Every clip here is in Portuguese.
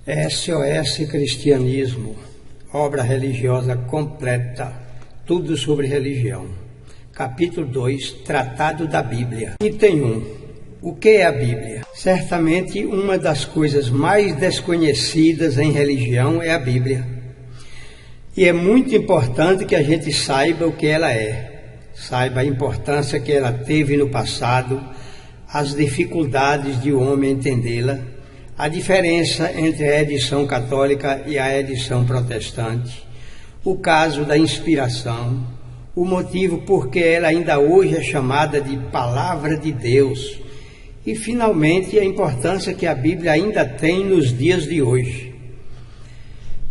SOS Cristianismo, obra religiosa completa, tudo sobre religião. Capítulo 2, Tratado da Bíblia. Item 1. O que é a Bíblia? Certamente uma das coisas mais desconhecidas em religião é a Bíblia. E é muito importante que a gente saiba o que ela é, saiba a importância que ela teve no passado, as dificuldades de o homem entendê-la, a diferença entre a edição católica e a edição protestante, o caso da inspiração, o motivo por que ela ainda hoje é chamada de Palavra de Deus e, finalmente, a importância que a Bíblia ainda tem nos dias de hoje.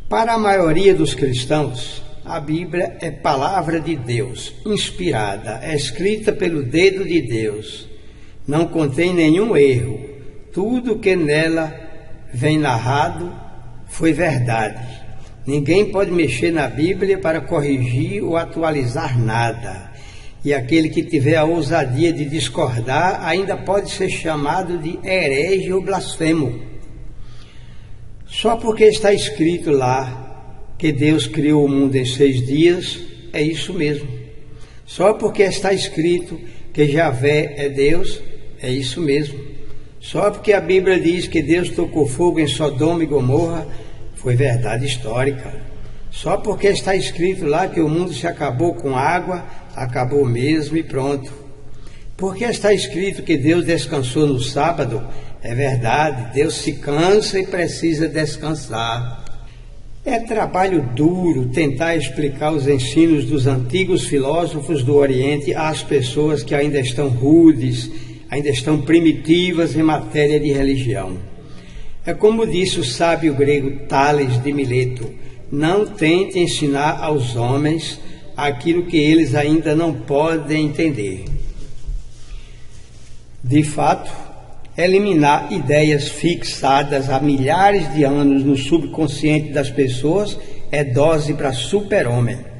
Para a maioria dos cristãos, a Bíblia é Palavra de Deus, inspirada, é escrita pelo dedo de Deus, não contém nenhum erro. Tudo que nela vem narrado foi verdade. Ninguém pode mexer na Bíblia para corrigir ou atualizar nada. E aquele que tiver a ousadia de discordar ainda pode ser chamado de herege ou blasfemo. Só porque está escrito lá que Deus criou o mundo em 6 dias, é isso mesmo. Só porque está escrito que Javé é Deus, é isso mesmo. Só porque a Bíblia diz que Deus tocou fogo em Sodoma e Gomorra, foi verdade histórica. Só porque está escrito lá que o mundo se acabou com água, acabou mesmo e pronto. Porque está escrito que Deus descansou no sábado, é verdade, Deus se cansa e precisa descansar. É trabalho duro tentar explicar os ensinos dos antigos filósofos do Oriente às pessoas que ainda estão rudes, ainda estão primitivas em matéria de religião. É como disse o sábio grego Tales de Mileto: não tente ensinar aos homens aquilo que eles ainda não podem entender. De fato, eliminar ideias fixadas há milhares de anos no subconsciente das pessoas é dose para super-homem.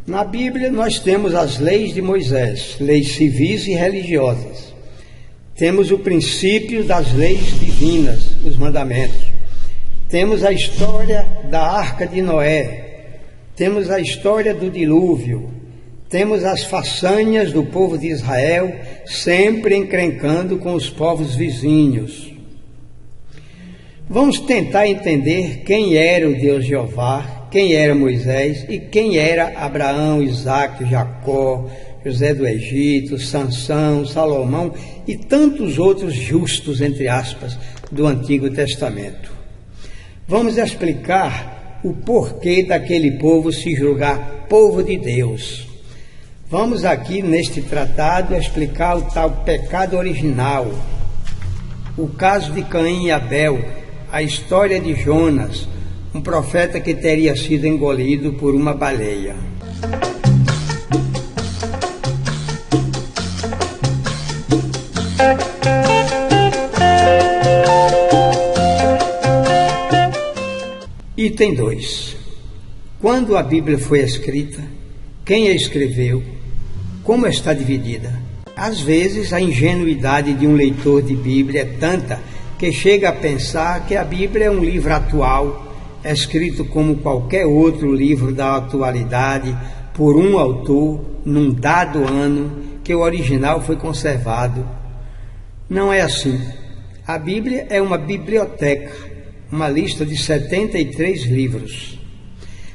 Na Bíblia nós temos as leis de Moisés, leis civis e religiosas. Temos o princípio das leis divinas, os mandamentos. Temos a história da Arca de Noé. Temos a história do dilúvio. Temos as façanhas do povo de Israel, sempre encrencando com os povos vizinhos. Vamos tentar entender quem era o Deus Jeová, quem era Moisés e quem era Abraão, Isaque, Jacó, José do Egito, Sansão, Salomão e tantos outros justos, entre aspas, do Antigo Testamento. Vamos explicar o porquê daquele povo se julgar povo de Deus. Vamos aqui, neste tratado, explicar o tal pecado original, o caso de Caim e Abel, a história de Jonas, um profeta que teria sido engolido por uma baleia. Item 2. Quando a Bíblia foi escrita, quem a escreveu, como está dividida? Às vezes a ingenuidade de um leitor de Bíblia é tanta que chega a pensar que a Bíblia é um livro atual, escrito como qualquer outro livro da atualidade, por um autor, num dado ano, que o original foi conservado. Não é assim. A Bíblia é uma biblioteca, uma lista de 73 livros.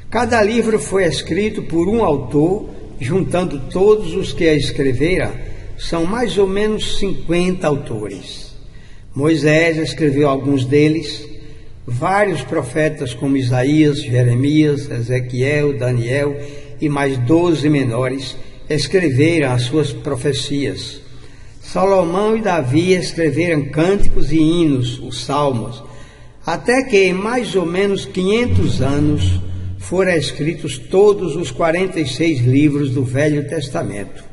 Cada livro foi escrito por um autor, juntando todos os que a escreveram, são mais ou menos 50 autores. Moisés escreveu alguns deles. Vários profetas como Isaías, Jeremias, Ezequiel, Daniel e mais 12 menores escreveram as suas profecias. Salomão e Davi escreveram cânticos e hinos, os salmos, até que em mais ou menos 500 anos foram escritos todos os 46 livros do Velho Testamento.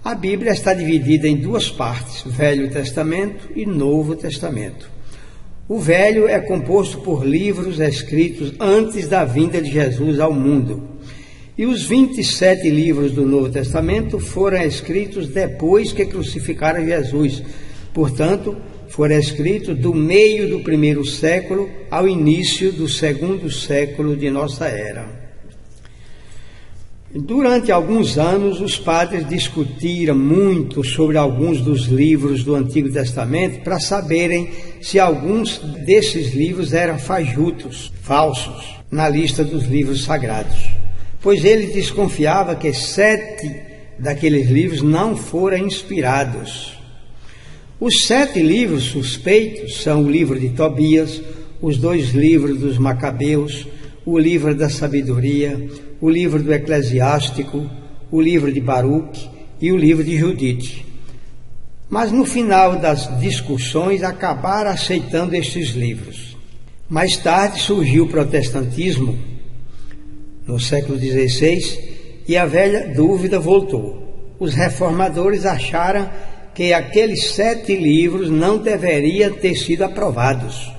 A Bíblia está dividida em 2 partes, Velho Testamento e Novo Testamento. O Velho é composto por livros escritos antes da vinda de Jesus ao mundo. E os 27 livros do Novo Testamento foram escritos depois que crucificaram Jesus. Portanto, fora escrito do meio do primeiro século ao início do segundo século de nossa era. Durante alguns anos, os padres discutiram muito sobre alguns dos livros do Antigo Testamento para saberem se alguns desses livros eram fajutos, falsos, na lista dos livros sagrados. Pois eles desconfiavam que 7 daqueles livros não foram inspirados. Os 7 livros suspeitos são o livro de Tobias, os 2 livros dos Macabeus, o livro da Sabedoria, o livro do Eclesiástico, o livro de Baruque e o livro de Judite. Mas no final das discussões acabaram aceitando estes livros. Mais tarde surgiu o protestantismo, no século XVI, e a velha dúvida voltou. Os reformadores acharam que aqueles 7 livros não deveriam ter sido aprovados.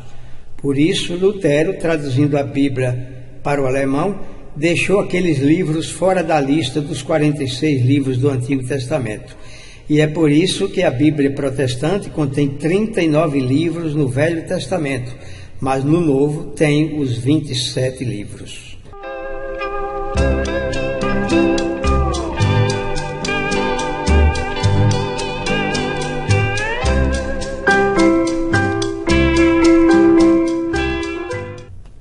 Por isso, Lutero, traduzindo a Bíblia para o alemão, deixou aqueles livros fora da lista dos 46 livros do Antigo Testamento. E é por isso que a Bíblia protestante contém 39 livros no Velho Testamento, mas no Novo tem os 27 livros.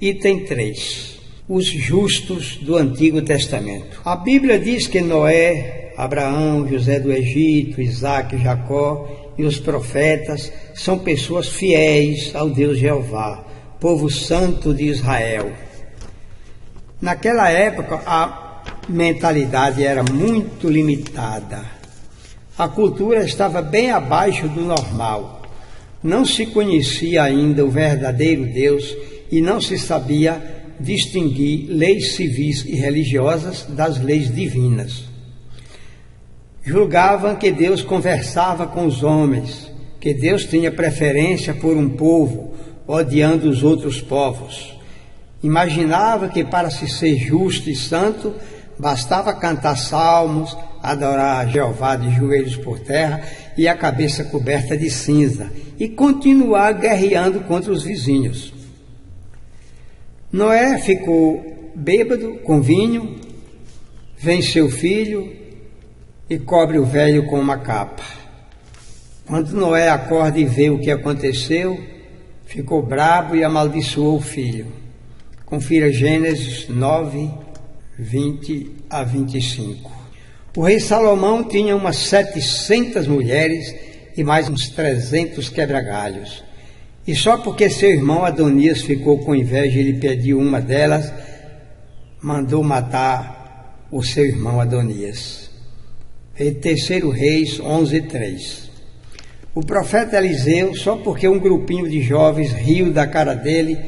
Item 3. Os justos do Antigo Testamento. A Bíblia diz que Noé, Abraão, José do Egito, Isaac, Jacó e os profetas são pessoas fiéis ao Deus Jeová, povo santo de Israel. Naquela época, a mentalidade era muito limitada. A cultura estava bem abaixo do normal. Não se conhecia ainda o verdadeiro Deus e não se sabia distinguir leis civis e religiosas das leis divinas. Julgavam que Deus conversava com os homens, que Deus tinha preferência por um povo, odiando os outros povos. Imaginava que para se ser justo e santo, bastava cantar salmos, adorar a Jeová de joelhos por terra e a cabeça coberta de cinza, e continuar guerreando contra os vizinhos. Noé ficou bêbado com vinho, vem seu filho e cobre o velho com uma capa. Quando Noé acorda e vê o que aconteceu, ficou brabo e amaldiçoou o filho. Confira Gênesis 9, 20 a 25. O rei Salomão tinha umas 700 mulheres e mais uns 300 quebra-galhos. E só porque seu irmão Adonias ficou com inveja e lhe pediu uma delas, mandou matar o seu irmão Adonias. Em 3 Reis 11:3. O profeta Eliseu, só porque um grupinho de jovens riu da cara dele,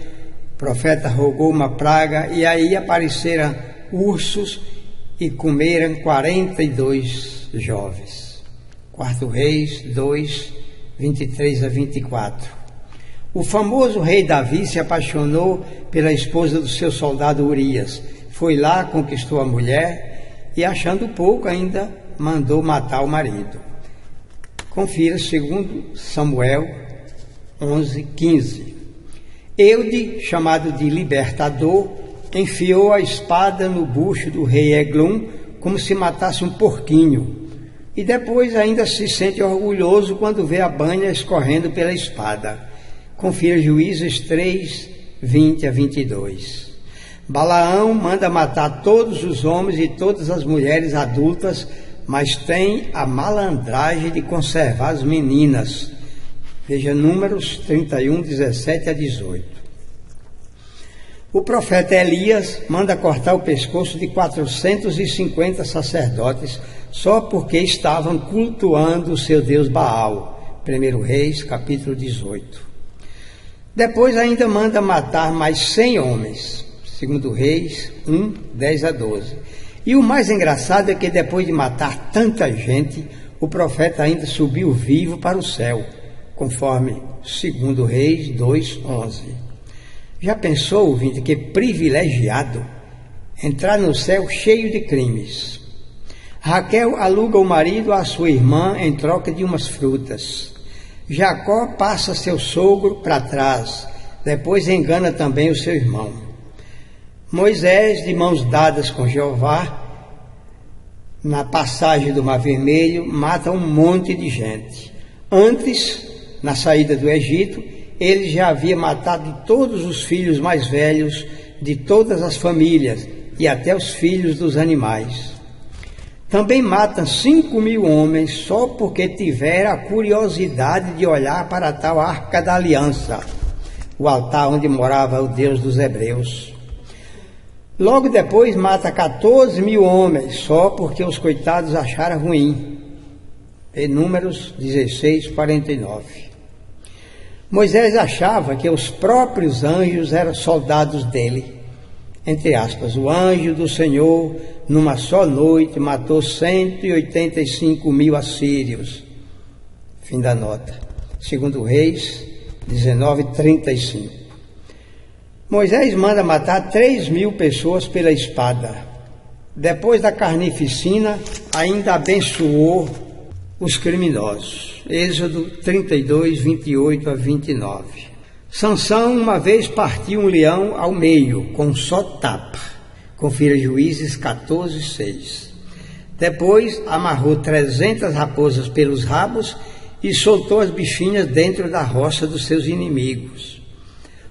o profeta rogou uma praga e aí apareceram ursos e comeram 42 jovens. 4 Reis 2, 23 a 24. O famoso rei Davi se apaixonou pela esposa do seu soldado Urias. Foi lá, conquistou a mulher e, achando pouco, ainda mandou matar o marido. Confira 2 Samuel 11:15. Eude, chamado de libertador, enfiou a espada no bucho do rei Eglon como se matasse um porquinho. E depois ainda se sente orgulhoso quando vê a banha escorrendo pela espada. Confira Juízes 3, 20 a 22. Balaão manda matar todos os homens e todas as mulheres adultas, mas tem a malandragem de conservar as meninas. Veja Números 31, 17 a 18. O profeta Elias manda cortar o pescoço de 450 sacerdotes só porque estavam cultuando o seu deus Baal. 1 Reis, capítulo 18. Depois ainda manda matar mais 100 homens, 2 Reis 1, 10 a 12. E o mais engraçado é que depois de matar tanta gente, o profeta ainda subiu vivo para o céu, conforme 2 Reis 2, 11. Já pensou, ouvinte, que privilegiado entrar no céu cheio de crimes? Raquel aluga o marido à sua irmã em troca de umas frutas. Jacó passa seu sogro para trás, depois engana também o seu irmão. Moisés, de mãos dadas com Jeová, na passagem do Mar Vermelho, mata um monte de gente. Antes, na saída do Egito, ele já havia matado todos os filhos mais velhos de todas as famílias e até os filhos dos animais. Também mata 5.000 homens só porque tiveram a curiosidade de olhar para a tal Arca da Aliança, o altar onde morava o Deus dos Hebreus. Logo depois mata 14.000 homens só porque os coitados acharam ruim. Em Números 16:49. Moisés achava que os próprios anjos eram soldados dele. Entre aspas, o anjo do Senhor, numa só noite, matou 185.000 assírios. Fim da nota. Segundo Reis 19:35. Moisés manda matar 3.000 pessoas pela espada. Depois da carnificina, ainda abençoou os criminosos. Êxodo 32:28-29. Sansão uma vez partiu um leão ao meio, com um só tapa. Confira Juízes 14:6. Depois amarrou 300 raposas pelos rabos e soltou as bichinhas dentro da roça dos seus inimigos.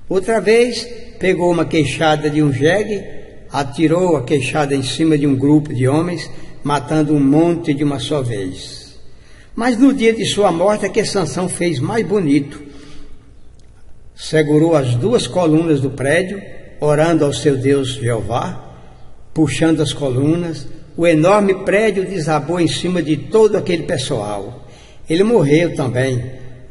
Outra vez, pegou uma queixada de um jegue, atirou a queixada em cima de um grupo de homens, matando um monte de uma só vez. Mas no dia de sua morte é que Sansão fez mais bonito. Segurou as 2 colunas do prédio, orando ao seu Deus Jeová, puxando as colunas. O enorme prédio desabou em cima de todo aquele pessoal. Ele morreu também,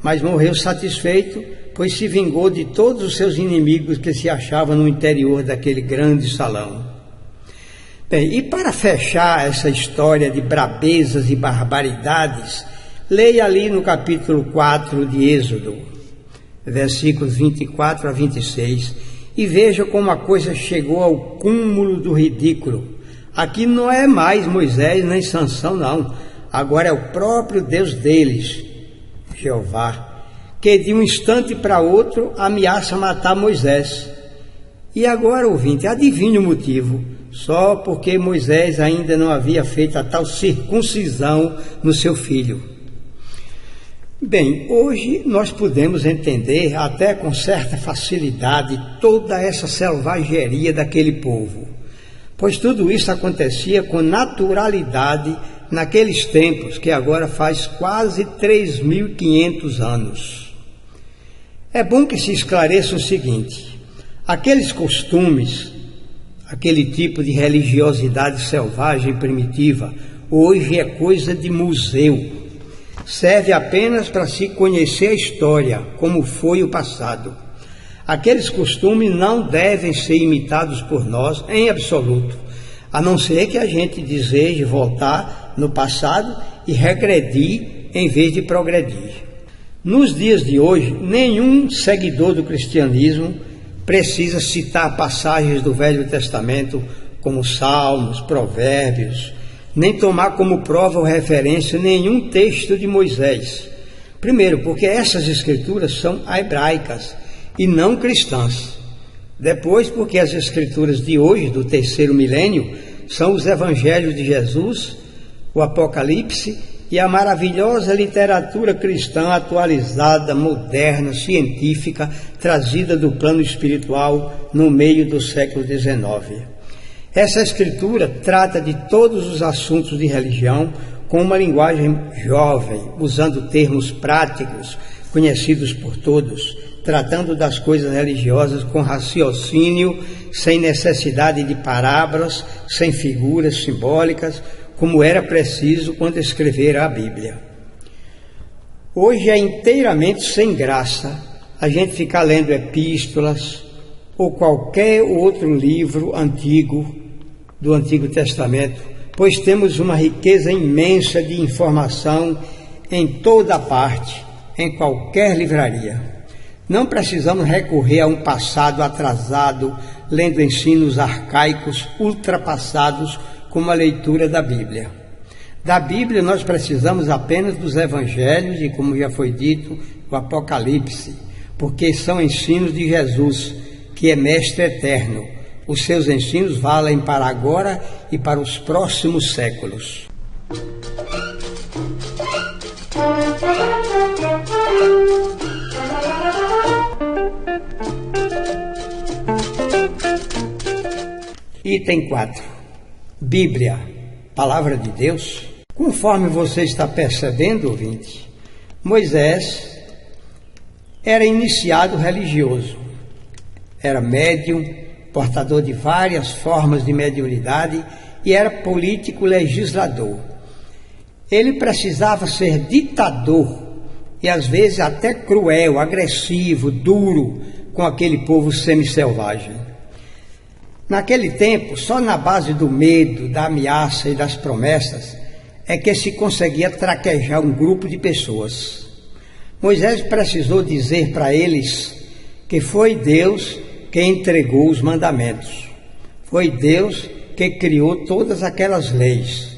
mas morreu satisfeito, pois se vingou de todos os seus inimigos que se achavam no interior daquele grande salão. Bem, e para fechar essa história de brabezas e barbaridades, leia ali no capítulo 4 de Êxodo, versículos 24-26, e veja como a coisa chegou ao cúmulo do ridículo. Aqui não é mais Moisés nem Sansão, não. Agora é o próprio Deus deles, Jeová, que de um instante para outro ameaça matar Moisés. E agora, ouvinte, adivinhe o motivo. Só porque Moisés ainda não havia feito a tal circuncisão no seu filho. Bem, hoje nós podemos entender até com certa facilidade toda essa selvageria daquele povo, pois tudo isso acontecia com naturalidade naqueles tempos que agora faz quase 3.500 anos. É bom que se esclareça o seguinte: aqueles costumes, aquele tipo de religiosidade selvagem e primitiva, hoje é coisa de museu. Serve apenas para se conhecer a história, como foi o passado. Aqueles costumes não devem ser imitados por nós em absoluto, a não ser que a gente deseje voltar no passado e regredir em vez de progredir. Nos dias de hoje, nenhum seguidor do cristianismo precisa citar passagens do Velho Testamento como Salmos, Provérbios, nem tomar como prova ou referência nenhum texto de Moisés. Primeiro, porque essas escrituras são hebraicas e não cristãs. Depois, porque as escrituras de hoje, do 3º milênio, são os evangelhos de Jesus, o Apocalipse e a maravilhosa literatura cristã atualizada, moderna, científica, trazida do plano espiritual no meio do século XIX. Essa escritura trata de todos os assuntos de religião com uma linguagem jovem, usando termos práticos, conhecidos por todos, tratando das coisas religiosas com raciocínio, sem necessidade de parábolas, sem figuras simbólicas, como era preciso quando escrevera a Bíblia. Hoje é inteiramente sem graça a gente ficar lendo epístolas ou qualquer outro livro antigo do Antigo Testamento, pois temos uma riqueza imensa de informação em toda parte, em qualquer livraria. Não precisamos recorrer a um passado atrasado, lendo ensinos arcaicos ultrapassados como a leitura da Bíblia. Da Bíblia nós precisamos apenas dos evangelhos e, como já foi dito, o Apocalipse, porque são ensinos de Jesus, que é mestre eterno. Os seus ensinos valem para agora e para os próximos séculos. Item 4. Bíblia, Palavra de Deus. Conforme você está percebendo, ouvinte, Moisés era iniciado religioso. Era médium, portador de várias formas de mediunidade e era político legislador. Ele precisava ser ditador e às vezes até cruel, agressivo, duro com aquele povo semi-selvagem. Naquele tempo, só na base do medo, da ameaça e das promessas é que se conseguia traquejar um grupo de pessoas. Moisés precisou dizer para eles que foi Deus que entregou os mandamentos. Foi Deus que criou todas aquelas leis.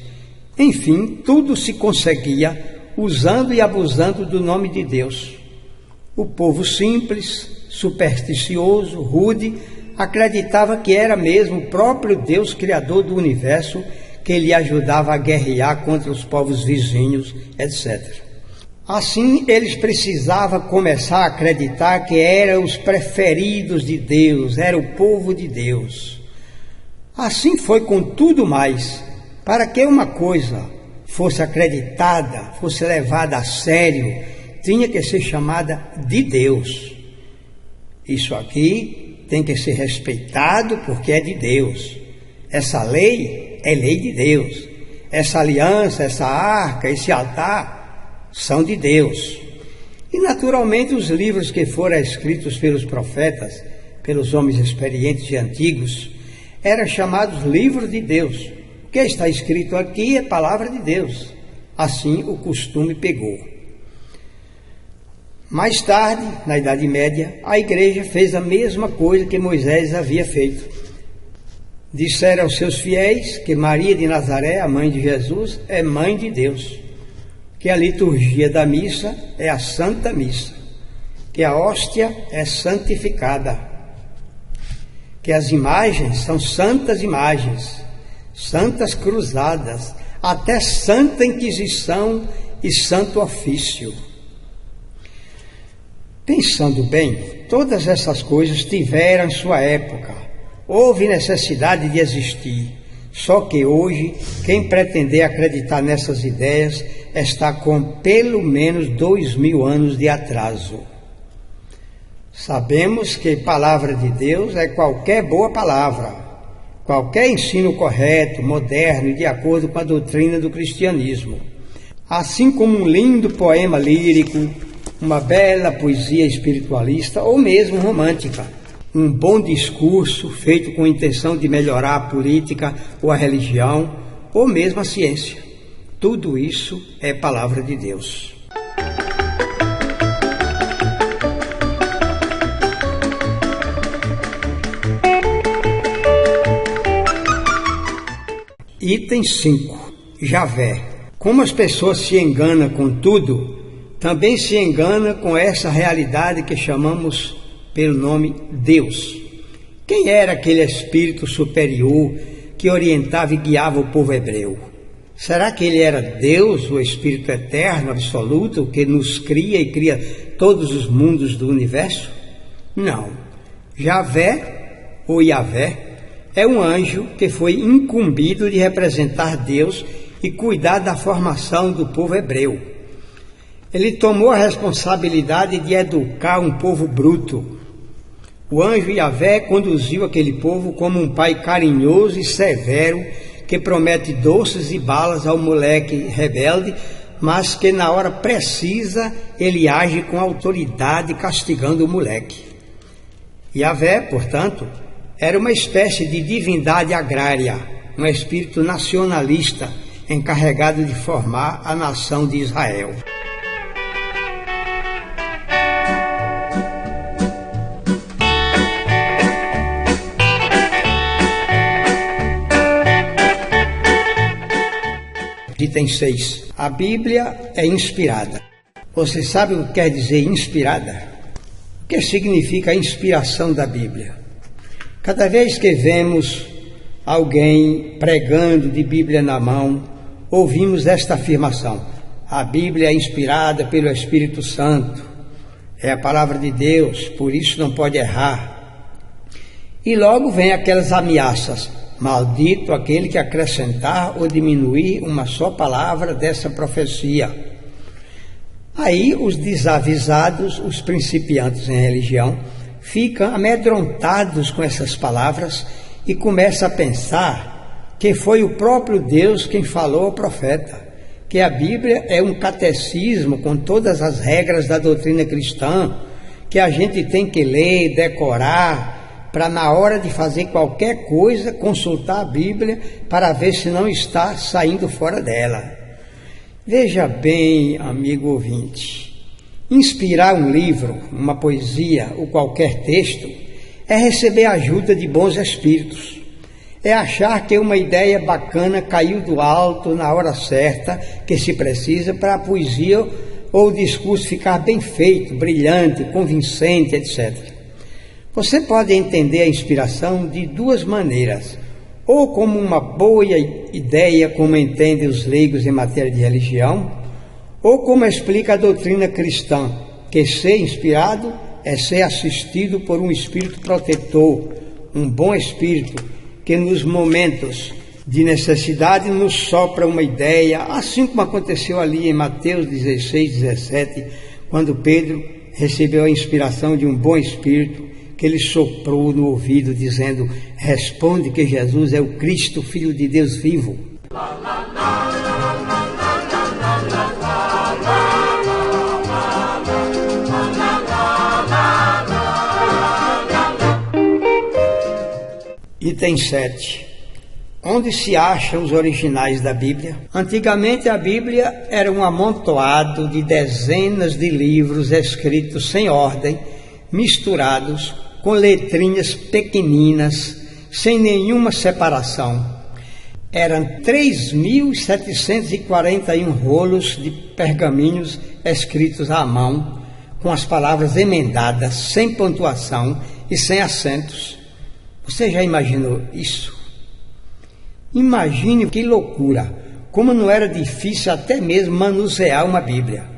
Enfim, tudo se conseguia usando e abusando do nome de Deus. O povo simples, supersticioso, rude, acreditava que era mesmo o próprio Deus criador do universo que lhe ajudava a guerrear contra os povos vizinhos, etc. Assim, eles precisavam começar a acreditar que eram os preferidos de Deus, era o povo de Deus. Assim foi com tudo mais. Para que uma coisa fosse acreditada, fosse levada a sério, tinha que ser chamada de Deus. Isso aqui tem que ser respeitado porque é de Deus. Essa lei é lei de Deus. Essa aliança, essa arca, esse altar são de Deus. E naturalmente os livros que foram escritos pelos profetas, pelos homens experientes e antigos, eram chamados livros de Deus. O que está escrito aqui é palavra de Deus. Assim o costume pegou. Mais tarde, na Idade Média, a igreja fez a mesma coisa que Moisés havia feito. Disseram aos seus fiéis que Maria de Nazaré, a mãe de Jesus, é mãe de Deus, que a liturgia da missa é a Santa Missa, que a hóstia é santificada, que as imagens são santas imagens, santas cruzadas, até Santa Inquisição e Santo Ofício. Pensando bem, todas essas coisas tiveram sua época. Houve necessidade de existir. Só que hoje, quem pretender acreditar nessas ideias está com pelo menos 2000 anos de atraso. Sabemos que palavra de Deus é qualquer boa palavra, qualquer ensino correto, moderno e de acordo com a doutrina do cristianismo. Assim como um lindo poema lírico, uma bela poesia espiritualista ou mesmo romântica, um bom discurso feito com a intenção de melhorar a política ou a religião ou mesmo a ciência. Tudo isso é palavra de Deus. Item 5. Javé. Como as pessoas se enganam com tudo, também se engana com essa realidade que chamamos pelo nome Deus. Quem era aquele espírito superior que orientava e guiava o povo hebreu? Será que ele era Deus, o Espírito eterno, absoluto, que nos cria e cria todos os mundos do universo? Não. Javé, ou Yavé, é um anjo que foi incumbido de representar Deus e cuidar da formação do povo hebreu. Ele tomou a responsabilidade de educar um povo bruto. O anjo Yavé conduziu aquele povo como um pai carinhoso e severo que promete doces e balas ao moleque rebelde, mas que na hora precisa ele age com autoridade castigando o moleque. Yavé, portanto, era uma espécie de divindade agrária, um espírito nacionalista encarregado de formar a nação de Israel. De item 6. A Bíblia é inspirada. Você sabe o que quer dizer inspirada? O que significa a inspiração da Bíblia? Cada vez que vemos alguém pregando de Bíblia na mão, ouvimos esta afirmação: a Bíblia é inspirada pelo Espírito Santo, é a palavra de Deus, por isso não pode errar. E logo vem aquelas ameaças: maldito aquele que acrescentar ou diminuir uma só palavra dessa profecia. Aí os desavisados, os principiantes em religião, ficam amedrontados com essas palavras e começam a pensar que foi o próprio Deus quem falou ao profeta, que a Bíblia é um catecismo com todas as regras da doutrina cristã, que a gente tem que ler, decorar, para na hora de fazer qualquer coisa, consultar a Bíblia para ver se não está saindo fora dela. Veja bem, amigo ouvinte, inspirar um livro, uma poesia ou qualquer texto é receber a ajuda de bons espíritos. É achar que uma ideia bacana caiu do alto na hora certa que se precisa para a poesia ou o discurso ficar bem feito, brilhante, convincente, etc. Você pode entender a inspiração de duas maneiras: ou como uma boa ideia, como entendem os leigos em matéria de religião, ou como explica a doutrina cristã, que ser inspirado é ser assistido por um espírito protetor, um bom espírito, que nos momentos de necessidade nos sopra uma ideia, assim como aconteceu ali em Mateus 16, 17, quando Pedro recebeu a inspiração de um bom espírito, que ele soprou no ouvido dizendo: responde que Jesus é o Cristo, Filho de Deus vivo. Item 7. Onde se acham os originais da Bíblia? Antigamente a Bíblia era um amontoado de dezenas de livros escritos sem ordem, misturados, com letrinhas pequeninas, sem nenhuma separação. Eram 3.741 rolos de pergaminhos escritos à mão, com as palavras emendadas, sem pontuação e sem acentos. Você já imaginou isso? Imagine que loucura, como não era difícil até mesmo manusear uma Bíblia.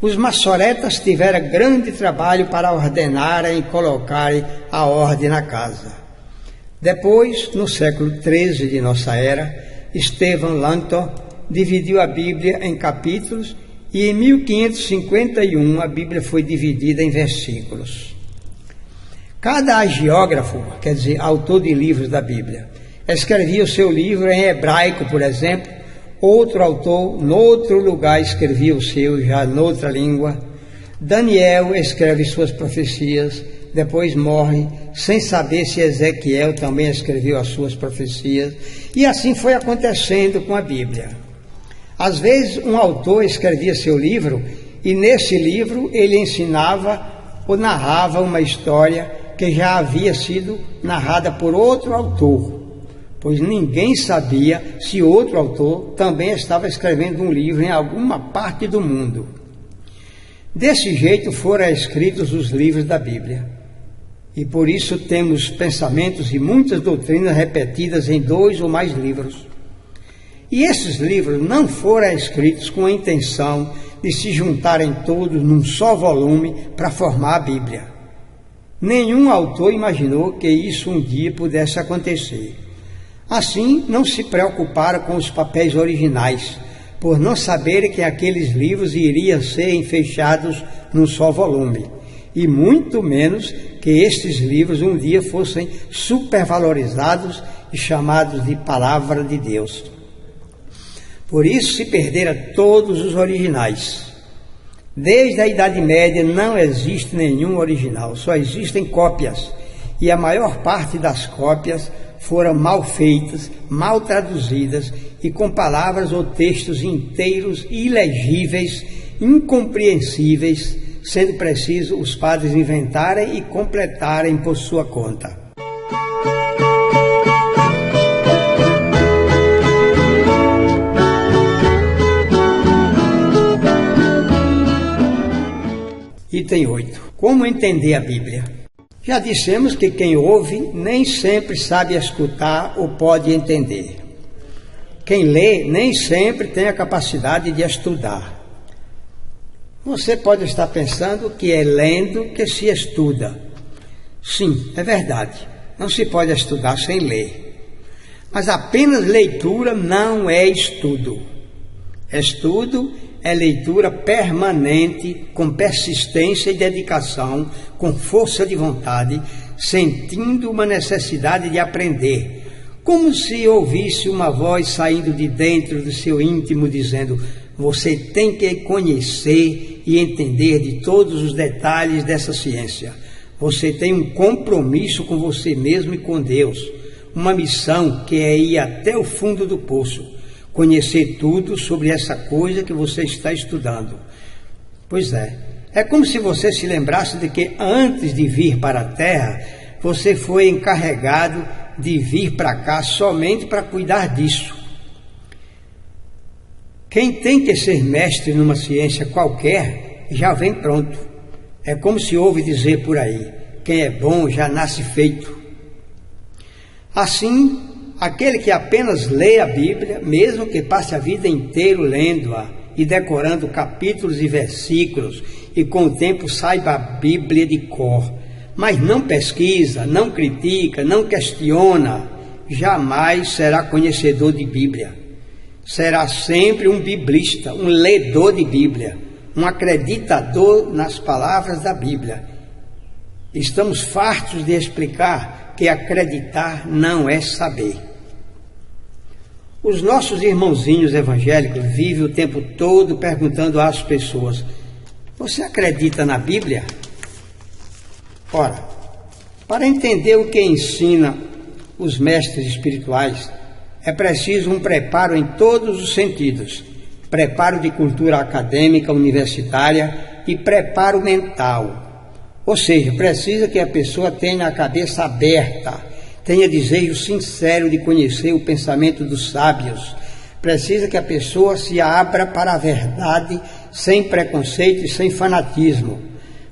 Os maçoretas tiveram grande trabalho para ordenarem e colocarem a ordem na casa. Depois, no século XIII de nossa era, Stephen Langton dividiu a Bíblia em capítulos e em 1551 a Bíblia foi dividida em versículos. Cada hagiógrafo, quer dizer, autor de livros da Bíblia, escrevia o seu livro em hebraico, por exemplo. Outro autor, noutro lugar, escrevia o seu, já noutra língua. Daniel escreve suas profecias, depois morre, sem saber se Ezequiel também escreveu as suas profecias. E assim foi acontecendo com a Bíblia. Às vezes, um autor escrevia seu livro, e nesse livro ele ensinava ou narrava uma história que já havia sido narrada por outro autor, pois ninguém sabia se outro autor também estava escrevendo um livro em alguma parte do mundo. Desse jeito foram escritos os livros da Bíblia. E por isso temos pensamentos e muitas doutrinas repetidas em 2 ou mais livros. E esses livros não foram escritos com a intenção de se juntarem todos num só volume para formar a Bíblia. Nenhum autor imaginou que isso um dia pudesse acontecer. Assim, não se preocuparam com os papéis originais, por não saberem que aqueles livros iriam ser fechados num só volume, e muito menos que estes livros um dia fossem supervalorizados e chamados de Palavra de Deus. Por isso se perderam todos os originais. Desde a Idade Média não existe nenhum original, só existem cópias, e a maior parte das cópias foram mal feitas, mal traduzidas e com palavras ou textos inteiros ilegíveis, incompreensíveis, sendo preciso os padres inventarem e completarem por sua conta. Item 8. Como entender a Bíblia? Já dissemos que quem ouve nem sempre sabe escutar ou pode entender. Quem lê nem sempre tem a capacidade de estudar. Você pode estar pensando que é lendo que se estuda. Sim, é verdade. Não se pode estudar sem ler. Mas apenas leitura não é estudo. Estudo é leitura permanente, com persistência e dedicação, com força de vontade, sentindo uma necessidade de aprender, como se ouvisse uma voz saindo de dentro do seu íntimo dizendo: você tem que conhecer e entender de todos os detalhes dessa ciência. Você tem um compromisso com você mesmo e com Deus, uma missão que é ir até o fundo do poço, conhecer tudo sobre essa coisa que você está estudando. Pois é como se você se lembrasse de que antes de vir para a Terra, você foi encarregado de vir para cá somente para cuidar disso. Quem tem que ser mestre numa ciência qualquer, já vem pronto. É como se ouve dizer por aí: quem é bom já nasce feito. Assim, aquele que apenas lê a Bíblia, mesmo que passe a vida inteira lendo-a e decorando capítulos e versículos, e com o tempo saiba a Bíblia de cor, mas não pesquisa, não critica, não questiona, jamais será conhecedor de Bíblia. Será sempre um biblista, um ledor de Bíblia, um acreditador nas palavras da Bíblia. Estamos fartos de explicar que acreditar não é saber. Os nossos irmãozinhos evangélicos vivem o tempo todo perguntando às pessoas: você acredita na Bíblia? Ora, para entender o que ensina os mestres espirituais, é preciso um preparo em todos os sentidos: preparo de cultura acadêmica, universitária e preparo mental. Ou seja, precisa que a pessoa tenha a cabeça aberta, tenha desejo sincero de conhecer o pensamento dos sábios. Precisa que a pessoa se abra para a verdade sem preconceito e sem fanatismo.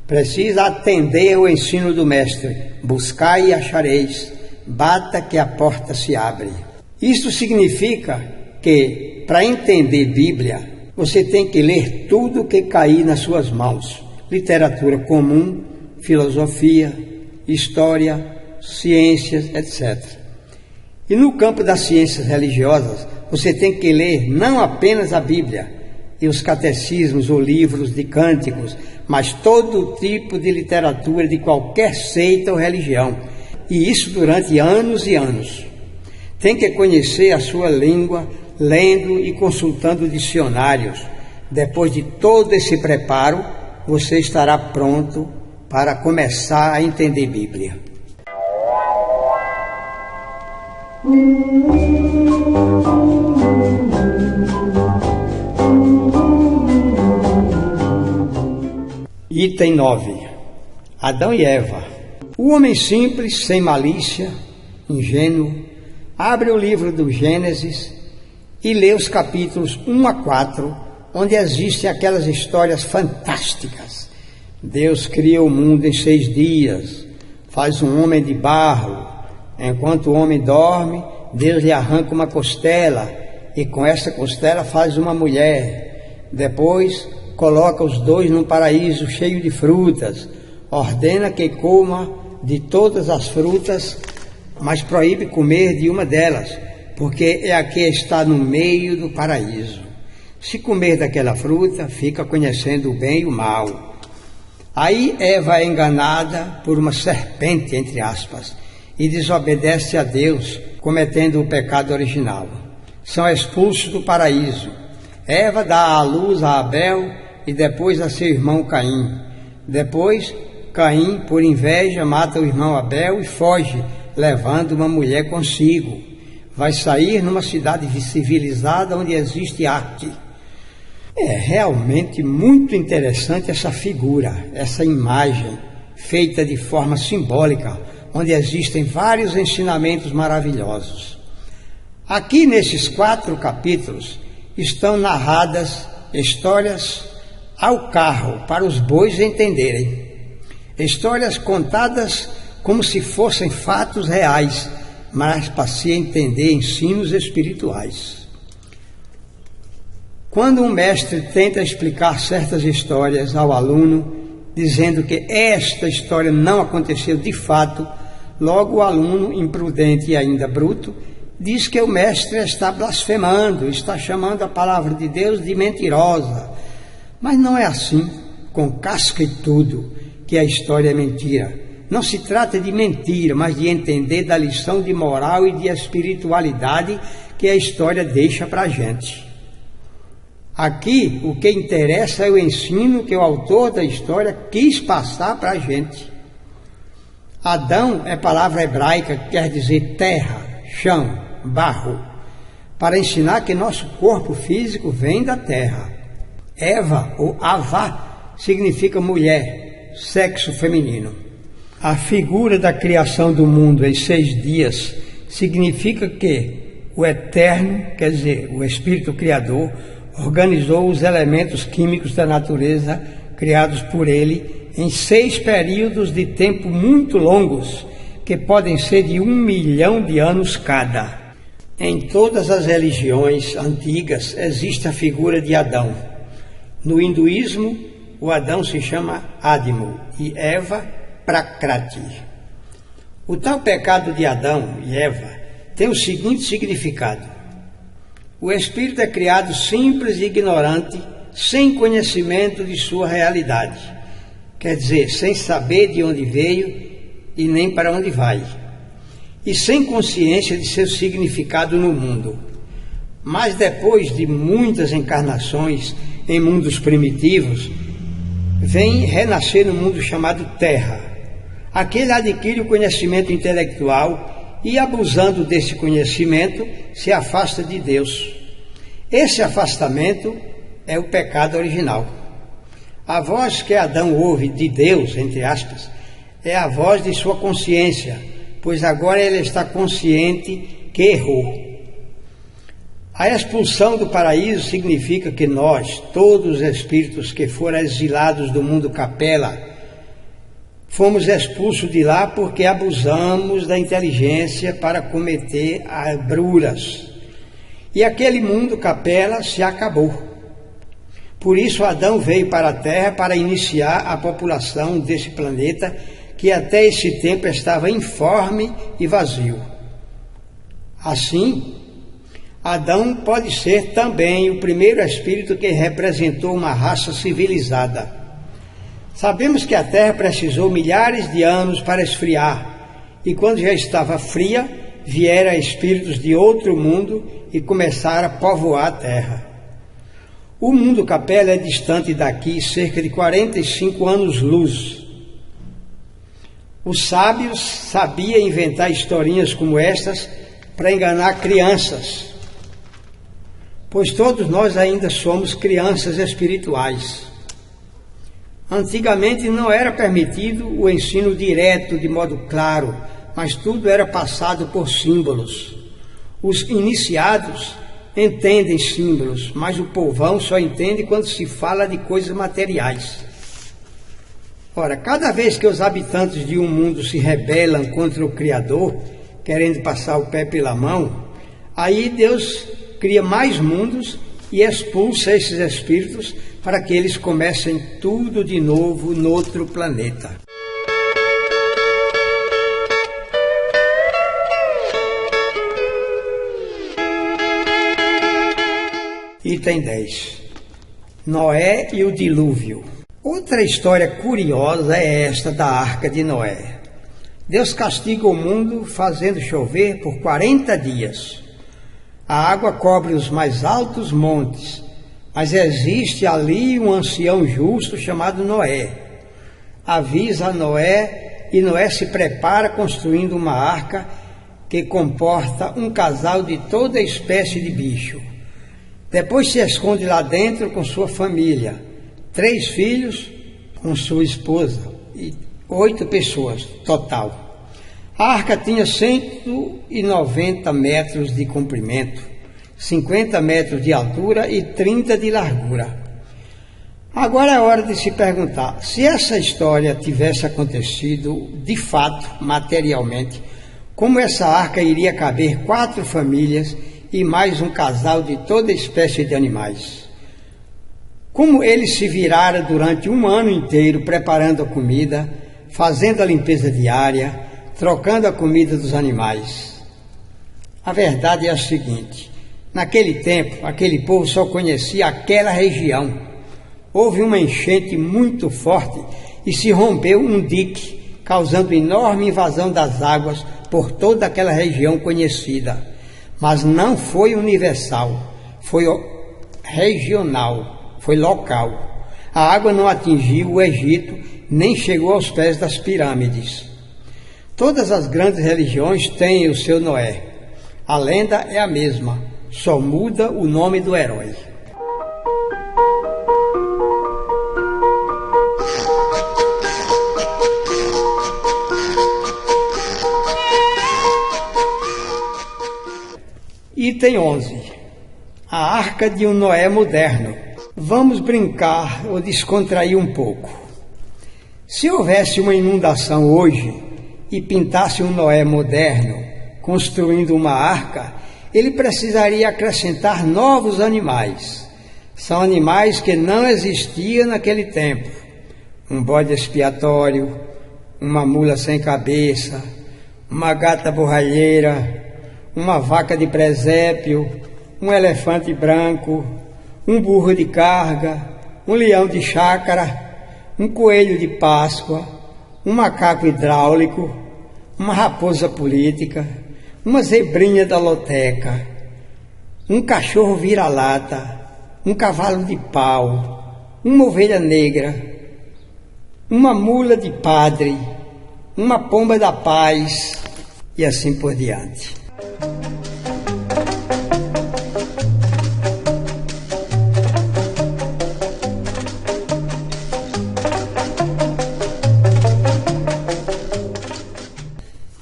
Precisa atender ao ensino do mestre: buscai e achareis, bata que a porta se abre. Isso significa que, para entender Bíblia, você tem que ler tudo que cair nas suas mãos: literatura comum, filosofia, história, ciências, etc. E no campo das ciências religiosas, você tem que ler não apenas a Bíblia e os catecismos ou livros de cânticos, mas todo tipo de literatura de qualquer seita ou religião, e isso durante anos e anos. Tem que conhecer a sua língua, lendo e consultando dicionários. Depois de todo esse preparo, você estará pronto para começar a entender Bíblia. Item 9. Adão e Eva. O homem simples, sem malícia, ingênuo, abre o livro do Gênesis e lê os capítulos 1 a 4, onde existem aquelas histórias fantásticas. Deus cria o mundo em 6 dias, faz um homem de barro. Enquanto o homem dorme, Deus lhe arranca uma costela e com essa costela faz uma mulher. Depois coloca os dois num paraíso cheio de frutas, ordena que coma de todas as frutas, mas proíbe comer de uma delas, porque é a que está no meio do paraíso. Se comer daquela fruta, fica conhecendo o bem e o mal. Aí Eva é enganada por uma serpente, entre aspas, e desobedece a Deus, cometendo o pecado original. São expulsos do paraíso. Eva dá à luz a Abel e depois a seu irmão Caim. Depois, Caim, por inveja, mata o irmão Abel e foge, levando uma mulher consigo. Vai sair numa cidade civilizada onde existe arte. É realmente muito interessante essa figura, essa imagem, feita de forma simbólica, onde existem vários ensinamentos maravilhosos. Aqui nesses 4 capítulos estão narradas histórias ao carro para os bois entenderem. Histórias contadas como se fossem fatos reais, mas para se entender ensinos espirituais. Quando um mestre tenta explicar certas histórias ao aluno, dizendo que esta história não aconteceu de fato, logo o aluno, imprudente e ainda bruto, diz que o mestre está blasfemando, está chamando a palavra de Deus de mentirosa. Mas não é assim, com casca e tudo, que a história é mentira. Não se trata de mentira, mas de entender da lição de moral e de espiritualidade que a história deixa para a gente. Aqui, o que interessa é o ensino que o autor da história quis passar para a gente. Adão é palavra hebraica que quer dizer terra, chão, barro, para ensinar que nosso corpo físico vem da terra. Eva, ou Avá, significa mulher, sexo feminino. A figura da criação do mundo em 6 dias significa que o Eterno, quer dizer, o Espírito Criador, organizou os elementos químicos da natureza criados por ele em 6 períodos de tempo muito longos, que podem ser de 1 milhão de anos cada. Em todas as religiões antigas existe a figura de Adão. No hinduísmo, o Adão se chama Admo e Eva, Prakrati. O tal pecado de Adão e Eva tem o seguinte significado: o espírito é criado simples e ignorante, sem conhecimento de sua realidade, quer dizer, sem saber de onde veio e nem para onde vai, e sem consciência de seu significado no mundo. Mas depois de muitas encarnações em mundos primitivos, vem renascer no mundo chamado Terra. Aquele adquire o conhecimento intelectual e, abusando desse conhecimento, se afasta de Deus. Esse afastamento é o pecado original. A voz que Adão ouve de Deus, entre aspas, é a voz de sua consciência, pois agora ele está consciente que errou. A expulsão do paraíso significa que nós, todos os espíritos que foram exilados do mundo capela, fomos expulsos de lá porque abusamos da inteligência para cometer agruras. E aquele mundo capela se acabou. Por isso Adão veio para a Terra para iniciar a população desse planeta que até esse tempo estava informe e vazio. Assim, Adão pode ser também o primeiro espírito que representou uma raça civilizada. Sabemos que a Terra precisou milhares de anos para esfriar, e quando já estava fria, vieram espíritos de outro mundo e começaram a povoar a Terra. O mundo capela é distante daqui cerca de 45 anos-luz. Os sábios sabiam inventar historinhas como estas para enganar crianças, pois todos nós ainda somos crianças espirituais. Antigamente não era permitido o ensino direto de modo claro, mas tudo era passado por símbolos. Os iniciados entendem símbolos, mas o povão só entende quando se fala de coisas materiais. Ora, cada vez que os habitantes de um mundo se rebelam contra o Criador, querendo passar o pé pela mão, aí Deus cria mais mundos e expulsa esses espíritos para que eles comecem tudo de novo noutro planeta. Item 10. Noé e o dilúvio. Outra história curiosa é esta da Arca de Noé. Deus castiga o mundo fazendo chover por 40 dias. A água cobre os mais altos montes, mas existe ali um ancião justo chamado Noé. Avisa a Noé e Noé se prepara construindo uma arca que comporta um casal de toda espécie de bicho. Depois se esconde lá dentro com sua família, 3 filhos com sua esposa e 8 pessoas total. A arca tinha 190 metros de comprimento, 50 metros de altura e 30 de largura. Agora é hora de se perguntar, se essa história tivesse acontecido de fato, materialmente, como essa arca iria caber 4 famílias e mais um casal de toda espécie de animais? Como eles se viraram durante um ano inteiro preparando a comida, fazendo a limpeza diária, trocando a comida dos animais? A verdade é a seguinte: naquele tempo, aquele povo só conhecia aquela região. Houve uma enchente muito forte e se rompeu um dique, causando enorme invasão das águas por toda aquela região conhecida. Mas não foi universal, foi regional, foi local. A água não atingiu o Egito, nem chegou aos pés das pirâmides. Todas as grandes religiões têm o seu Noé. A lenda é a mesma, só muda o nome do herói. Item 11. A Arca de um Noé moderno. Vamos brincar ou descontrair um pouco. Se houvesse uma inundação hoje e pintasse um Noé moderno, construindo uma arca, ele precisaria acrescentar novos animais. São animais que não existiam naquele tempo. Um bode expiatório, uma mula sem cabeça, uma gata borralheira, uma vaca de presépio, um elefante branco, um burro de carga, um leão de chácara, um coelho de Páscoa, um macaco hidráulico, uma raposa política, uma zebrinha da loteca, um cachorro vira-lata, um cavalo de pau, uma ovelha negra, uma mula de padre, uma pomba da paz e assim por diante.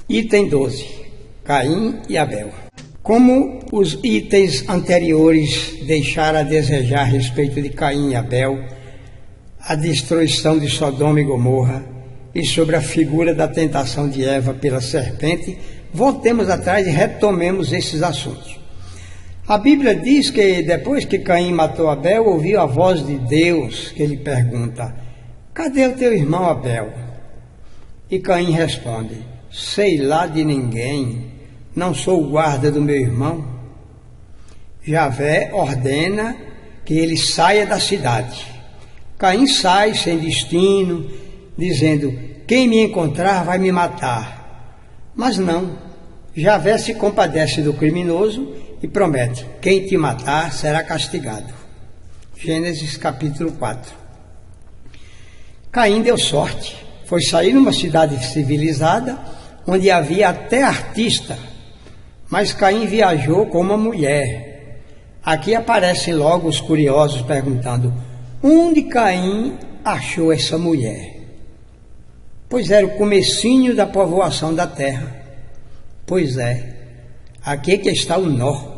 Item 12. Caim e Abel. Como os itens anteriores deixaram a desejar a respeito de Caim e Abel, a destruição de Sodoma e Gomorra e sobre a figura da tentação de Eva pela serpente, voltemos atrás e retomemos esses assuntos. A Bíblia diz que depois que Caim matou Abel, ouviu a voz de Deus que lhe pergunta: cadê o teu irmão Abel? E Caim responde: sei lá de ninguém, não sou o guarda do meu irmão. Javé ordena que ele saia da cidade. Caim sai sem destino, dizendo: quem me encontrar vai me matar. Mas não, Javé se compadece do criminoso e promete: quem te matar será castigado. Gênesis capítulo 4. Caim deu sorte, foi sair numa cidade civilizada, onde havia até artista, mas Caim viajou com uma mulher. Aqui aparecem logo os curiosos perguntando: onde Caim achou essa mulher? Pois era o comecinho da povoação da terra. Pois é, aqui é que está o nó.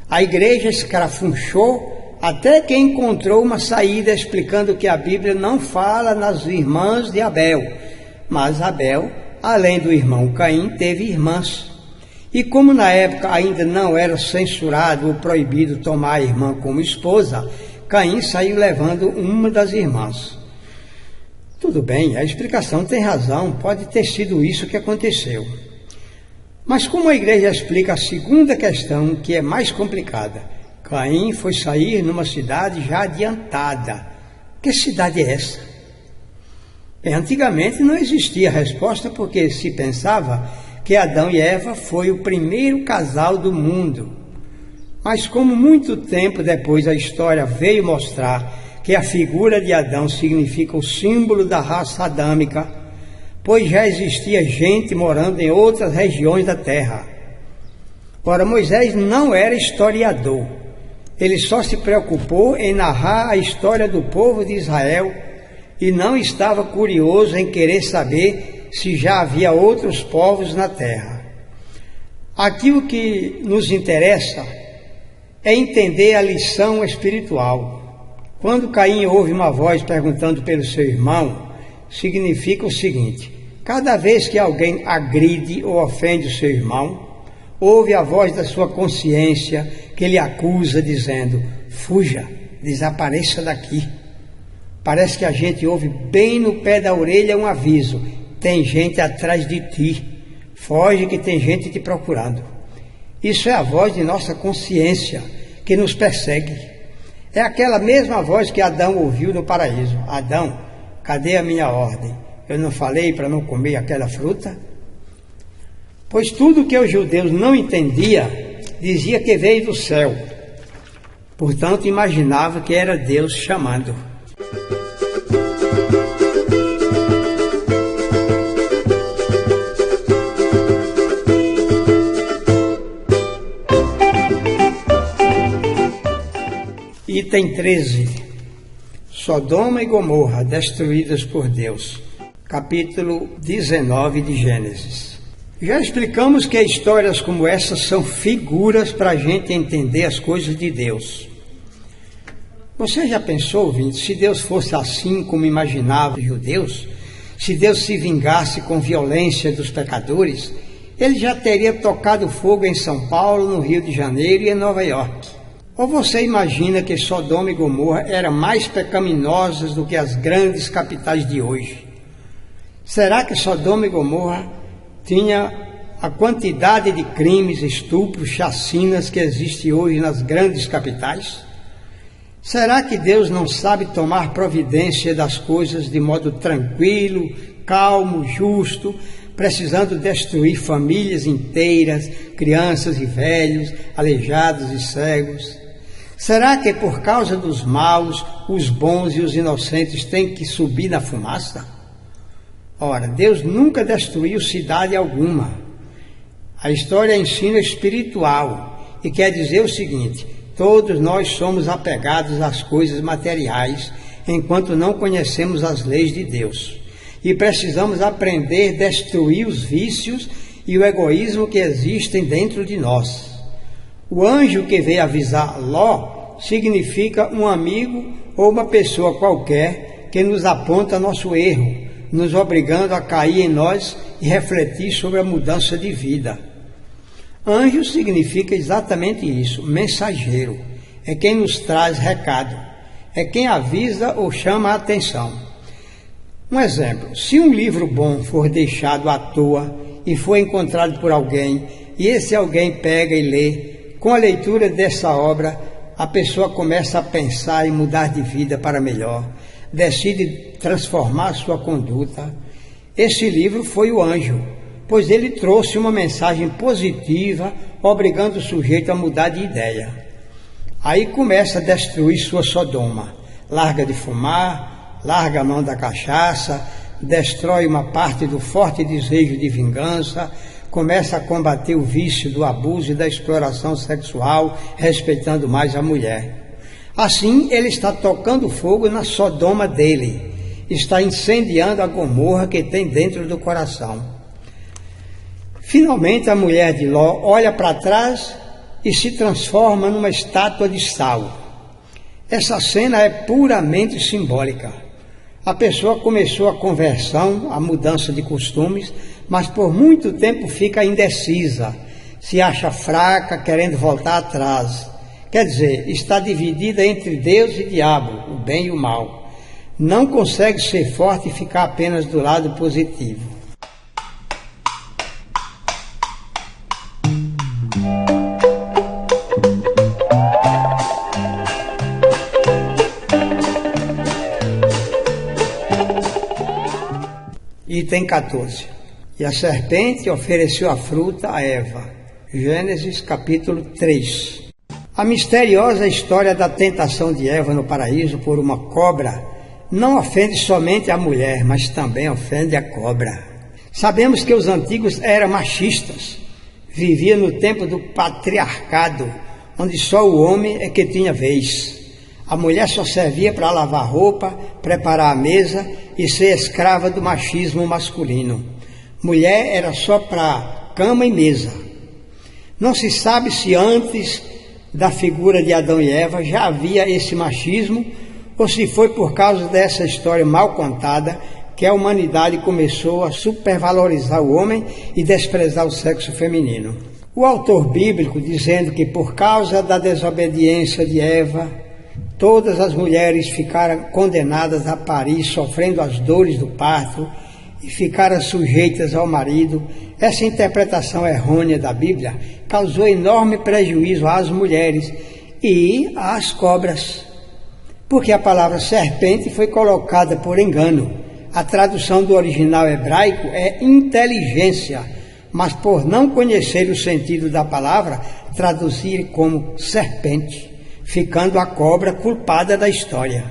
A igreja escarafunchou até que encontrou uma saída explicando que a Bíblia não fala nas irmãs de Abel, mas Abel, além do irmão Caim, teve irmãs. E como na época ainda não era censurado ou proibido tomar a irmã como esposa, Caim saiu levando uma das irmãs. Tudo bem, a explicação tem razão, pode ter sido isso que aconteceu. Mas como a igreja explica a segunda questão, que é mais complicada? Caim foi sair numa cidade já adiantada. Que cidade é essa? Antigamente não existia resposta, porque se pensava que Adão e Eva foi o primeiro casal do mundo. Mas como muito tempo depois a história veio mostrar que a figura de Adão significa o símbolo da raça adâmica, pois já existia gente morando em outras regiões da terra. Ora, Moisés não era historiador. Ele só se preocupou em narrar a história do povo de Israel e não estava curioso em querer saber se já havia outros povos na terra. Aqui o que nos interessa é entender a lição espiritual. Quando Caim ouve uma voz perguntando pelo seu irmão, significa o seguinte: cada vez que alguém agride ou ofende o seu irmão, ouve a voz da sua consciência que lhe acusa, dizendo: fuja, desapareça daqui. Parece que a gente ouve bem no pé da orelha um aviso: tem gente atrás de ti, foge que tem gente te procurando. Isso é a voz de nossa consciência que nos persegue. É aquela mesma voz que Adão ouviu no paraíso: Adão, cadê a minha ordem? Eu não falei para não comer aquela fruta? Pois tudo que os judeus não entendiam, dizia que veio do céu. Portanto, imaginava que era Deus chamando. Item 13. Sodoma e Gomorra destruídas por Deus. Capítulo 19 de Gênesis. Já explicamos que histórias como essas são figuras para a gente entender as coisas de Deus. Você já pensou, ouvinte, se Deus fosse assim como imaginavam os judeus? Se Deus se vingasse com violência dos pecadores, ele já teria tocado fogo em São Paulo, no Rio de Janeiro e em Nova York. Ou você imagina que Sodoma e Gomorra eram mais pecaminosas do que as grandes capitais de hoje? Será que Sodoma e Gomorra tinha a quantidade de crimes, estupros, chacinas que existe hoje nas grandes capitais? Será que Deus não sabe tomar providência das coisas de modo tranquilo, calmo, justo, precisando destruir famílias inteiras, crianças e velhos, aleijados e cegos? Será que por causa dos maus, os bons e os inocentes têm que subir na fumaça? Ora, Deus nunca destruiu cidade alguma. A história é ensino espiritual e quer dizer o seguinte: todos nós somos apegados às coisas materiais enquanto não conhecemos as leis de Deus. E precisamos aprender a destruir os vícios e o egoísmo que existem dentro de nós. O anjo que veio avisar Ló significa um amigo ou uma pessoa qualquer que nos aponta nosso erro, nos obrigando a cair em nós e refletir sobre a mudança de vida. Anjo significa exatamente isso, mensageiro. É quem nos traz recado, é quem avisa ou chama a atenção. Um exemplo: se um livro bom for deixado à toa e for encontrado por alguém, e esse alguém pega e lê, com a leitura dessa obra, a pessoa começa a pensar em mudar de vida para melhor, decide transformar sua conduta. Esse livro foi o anjo, pois ele trouxe uma mensagem positiva, obrigando o sujeito a mudar de ideia. Aí começa a destruir sua Sodoma, larga de fumar, larga a mão da cachaça, destrói uma parte do forte desejo de vingança, começa a combater o vício do abuso e da exploração sexual, respeitando mais a mulher. Assim, ele está tocando fogo na Sodoma dele, está incendiando a Gomorra que tem dentro do coração. Finalmente, a mulher de Ló olha para trás e se transforma numa estátua de sal. Essa cena é puramente simbólica. A pessoa começou a conversão, a mudança de costumes, mas por muito tempo fica indecisa, se acha fraca, querendo voltar atrás. Quer dizer, está dividida entre Deus e diabo, o bem e o mal. Não consegue ser forte e ficar apenas do lado positivo. Item 14. E a serpente ofereceu a fruta a Eva. Gênesis capítulo 3. A misteriosa história da tentação de Eva no paraíso por uma cobra não ofende somente a mulher, mas também ofende a cobra. Sabemos que os antigos eram machistas, viviam no tempo do patriarcado, onde só o homem é que tinha vez. A mulher só servia para lavar roupa, preparar a mesa e ser escrava do machismo masculino. Mulher era só para cama e mesa. Não se sabe se antes da figura de Adão e Eva já havia esse machismo ou se foi por causa dessa história mal contada que a humanidade começou a supervalorizar o homem e desprezar o sexo feminino. O autor bíblico dizendo que por causa da desobediência de Eva, todas as mulheres ficaram condenadas a parir, sofrendo as dores do parto e ficaram sujeitas ao marido. Essa interpretação errônea da Bíblia causou enorme prejuízo às mulheres e às cobras, porque a palavra serpente foi colocada por engano. A tradução do original hebraico é inteligência, mas por não conhecer o sentido da palavra, traduzir como serpente, ficando a cobra culpada da história.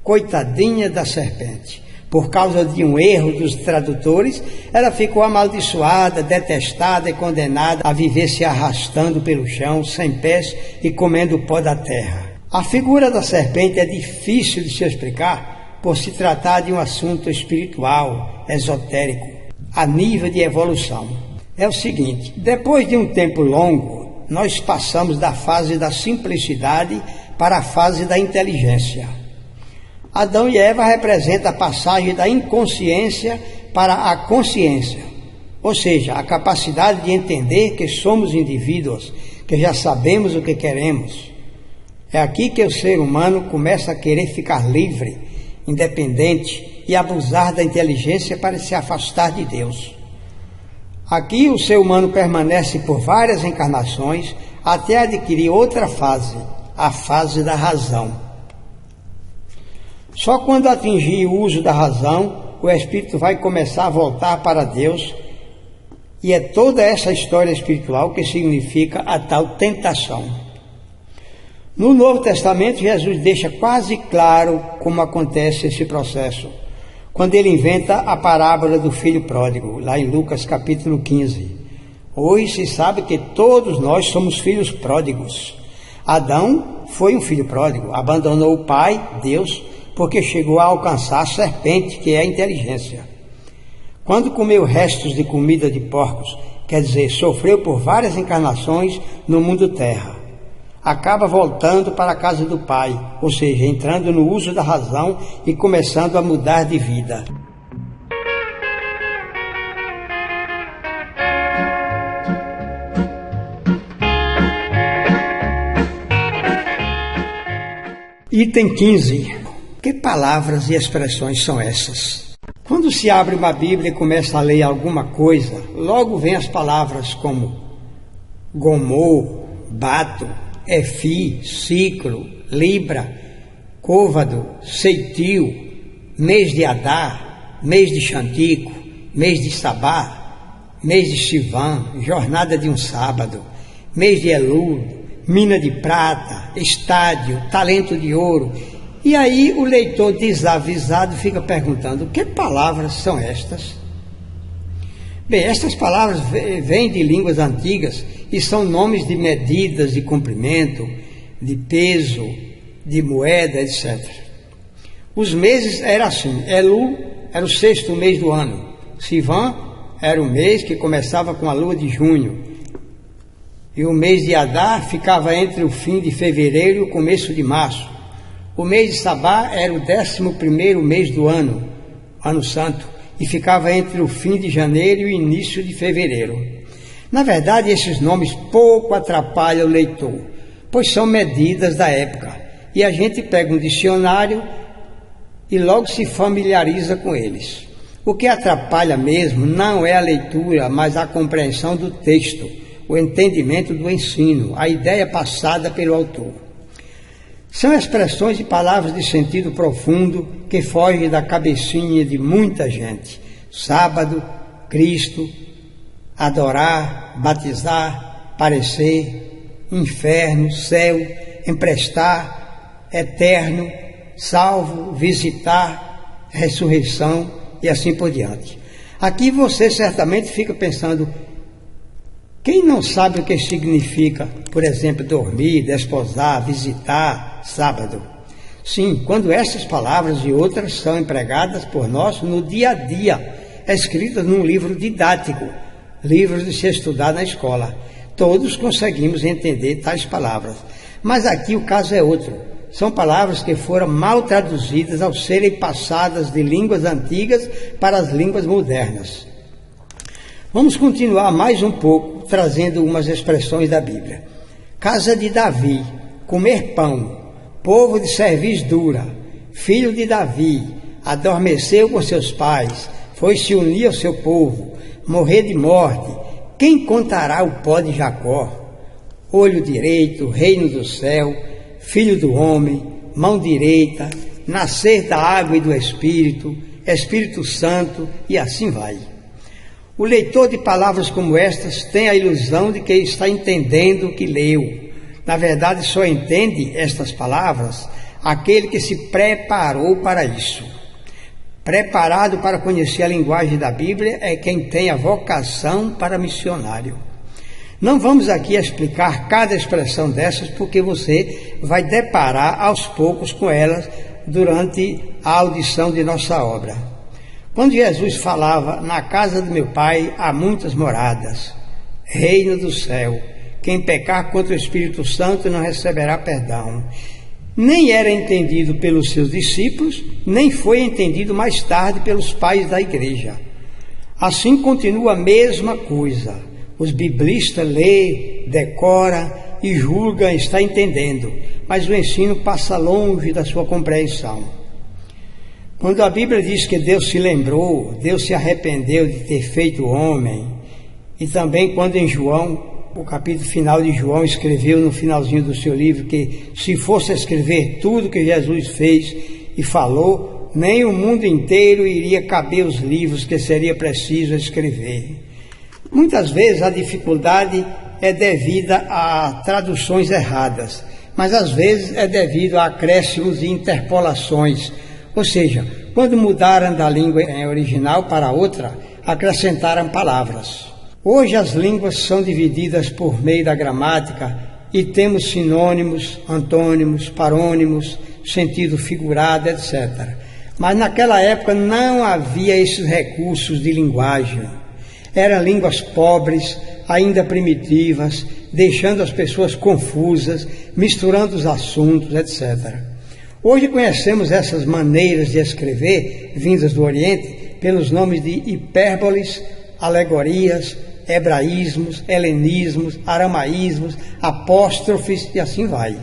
Coitadinha da serpente. Por causa de um erro dos tradutores, ela ficou amaldiçoada, detestada e condenada a viver se arrastando pelo chão, sem pés e comendo o pó da terra. A figura da serpente é difícil de se explicar por se tratar de um assunto espiritual, esotérico, a nível de evolução. É o seguinte: depois de um tempo longo, nós passamos da fase da simplicidade para a fase da inteligência. Adão e Eva representam a passagem da inconsciência para a consciência, ou seja, a capacidade de entender que somos indivíduos, que já sabemos o que queremos. É aqui que o ser humano começa a querer ficar livre, independente e abusar da inteligência para se afastar de Deus. Aqui o ser humano permanece por várias encarnações até adquirir outra fase, a fase da razão. Só quando atingir o uso da razão, o espírito vai começar a voltar para Deus, e é toda essa história espiritual que significa a tal tentação. No Novo Testamento, Jesus deixa quase claro como acontece esse processo, quando ele inventa a parábola do filho pródigo, lá em Lucas capítulo 15. Hoje se sabe que todos nós somos filhos pródigos. Adão foi um filho pródigo, abandonou o pai, Deus, porque chegou a alcançar a serpente, que é a inteligência. Quando comeu restos de comida de porcos, quer dizer, sofreu por várias encarnações no mundo terra, acaba voltando para a casa do pai, ou seja, entrando no uso da razão e começando a mudar de vida. Item 15. Que palavras e expressões são essas? Quando se abre uma Bíblia e começa a ler alguma coisa, logo vem as palavras como gomor, bato, efi, ciclo, libra, côvado, ceitil, mês de Adar, mês de Xantico, mês de Sabá, mês de Sivan, jornada de um sábado, mês de Elul, mina de prata, estádio, talento de ouro. E aí o leitor desavisado fica perguntando: que palavras são estas? Bem, estas palavras vêm de línguas antigas e são nomes de medidas de comprimento, de peso, de moeda, etc. Os meses eram assim: Elul era o 6º mês do ano, Sivan era o mês que começava com a lua de junho, e o mês de Adar ficava entre o fim de fevereiro e o começo de março. O mês de Sabá era o 11º mês do ano, ano santo, e ficava entre o fim de janeiro e o início de fevereiro. Na verdade, esses nomes pouco atrapalham o leitor, pois são medidas da época, e a gente pega um dicionário e logo se familiariza com eles. O que atrapalha mesmo não é a leitura, mas a compreensão do texto, o entendimento do ensino, a ideia passada pelo autor. São expressões e palavras de sentido profundo que fogem da cabecinha de muita gente. Sábado, Cristo, adorar, batizar, parecer, inferno, céu, emprestar, eterno, salvo, visitar, ressurreição e assim por diante. Aqui você certamente fica pensando: quem não sabe o que significa, por exemplo, dormir, desposar, visitar, sábado? Sim, quando essas palavras e outras são empregadas por nós no dia a dia, escritas num livro didático, livros de se estudar na escola. Todos conseguimos entender tais palavras. Mas aqui o caso é outro. são palavras que foram mal traduzidas ao serem passadas de línguas antigas para as línguas modernas. Vamos continuar mais um pouco, trazendo umas expressões da Bíblia. Casa de Davi, comer pão, povo de cerviz dura, filho de Davi, adormeceu com seus pais, foi se unir ao seu povo, morrer de morte, quem contará o pó de Jacó? Olho direito, reino do céu, filho do homem, mão direita, nascer da água e do Espírito, Espírito Santo, e assim vai. O leitor de palavras como estas tem a ilusão de que está entendendo o que leu. Na verdade, só entende estas palavras aquele que se preparou para isso. Preparado para conhecer a linguagem da Bíblia é quem tem a vocação para missionário. Não vamos aqui explicar cada expressão dessas, porque você vai deparar aos poucos com elas durante a audição de nossa obra. Quando Jesus falava, na casa do meu Pai há muitas moradas, reino do céu, quem pecar contra o Espírito Santo não receberá perdão. Nem era entendido pelos seus discípulos, nem foi entendido mais tarde pelos pais da igreja. Assim continua a mesma coisa. Os biblistas lê, decora e julgam estar entendendo, mas o ensino passa longe da sua compreensão. Quando a Bíblia diz que Deus se lembrou, Deus se arrependeu de ter feito o homem, e também quando em João, o capítulo final de João, escreveu no finalzinho do seu livro que se fosse escrever tudo que Jesus fez e falou, nem o mundo inteiro iria caber os livros que seria preciso escrever. Muitas vezes a dificuldade é devida a traduções erradas, mas às vezes é devido a acréscimos e interpolações, ou seja, quando mudaram da língua original para outra, acrescentaram palavras. Hoje as línguas são divididas por meio da gramática e temos sinônimos, antônimos, parônimos, sentido figurado, etc. Mas naquela época não havia esses recursos de linguagem. Eram línguas pobres, ainda primitivas, deixando as pessoas confusas, misturando os assuntos, etc. Hoje conhecemos essas maneiras de escrever, vindas do Oriente, pelos nomes de hipérboles, alegorias, hebraísmos, helenismos, aramaísmos, apóstrofes e assim vai.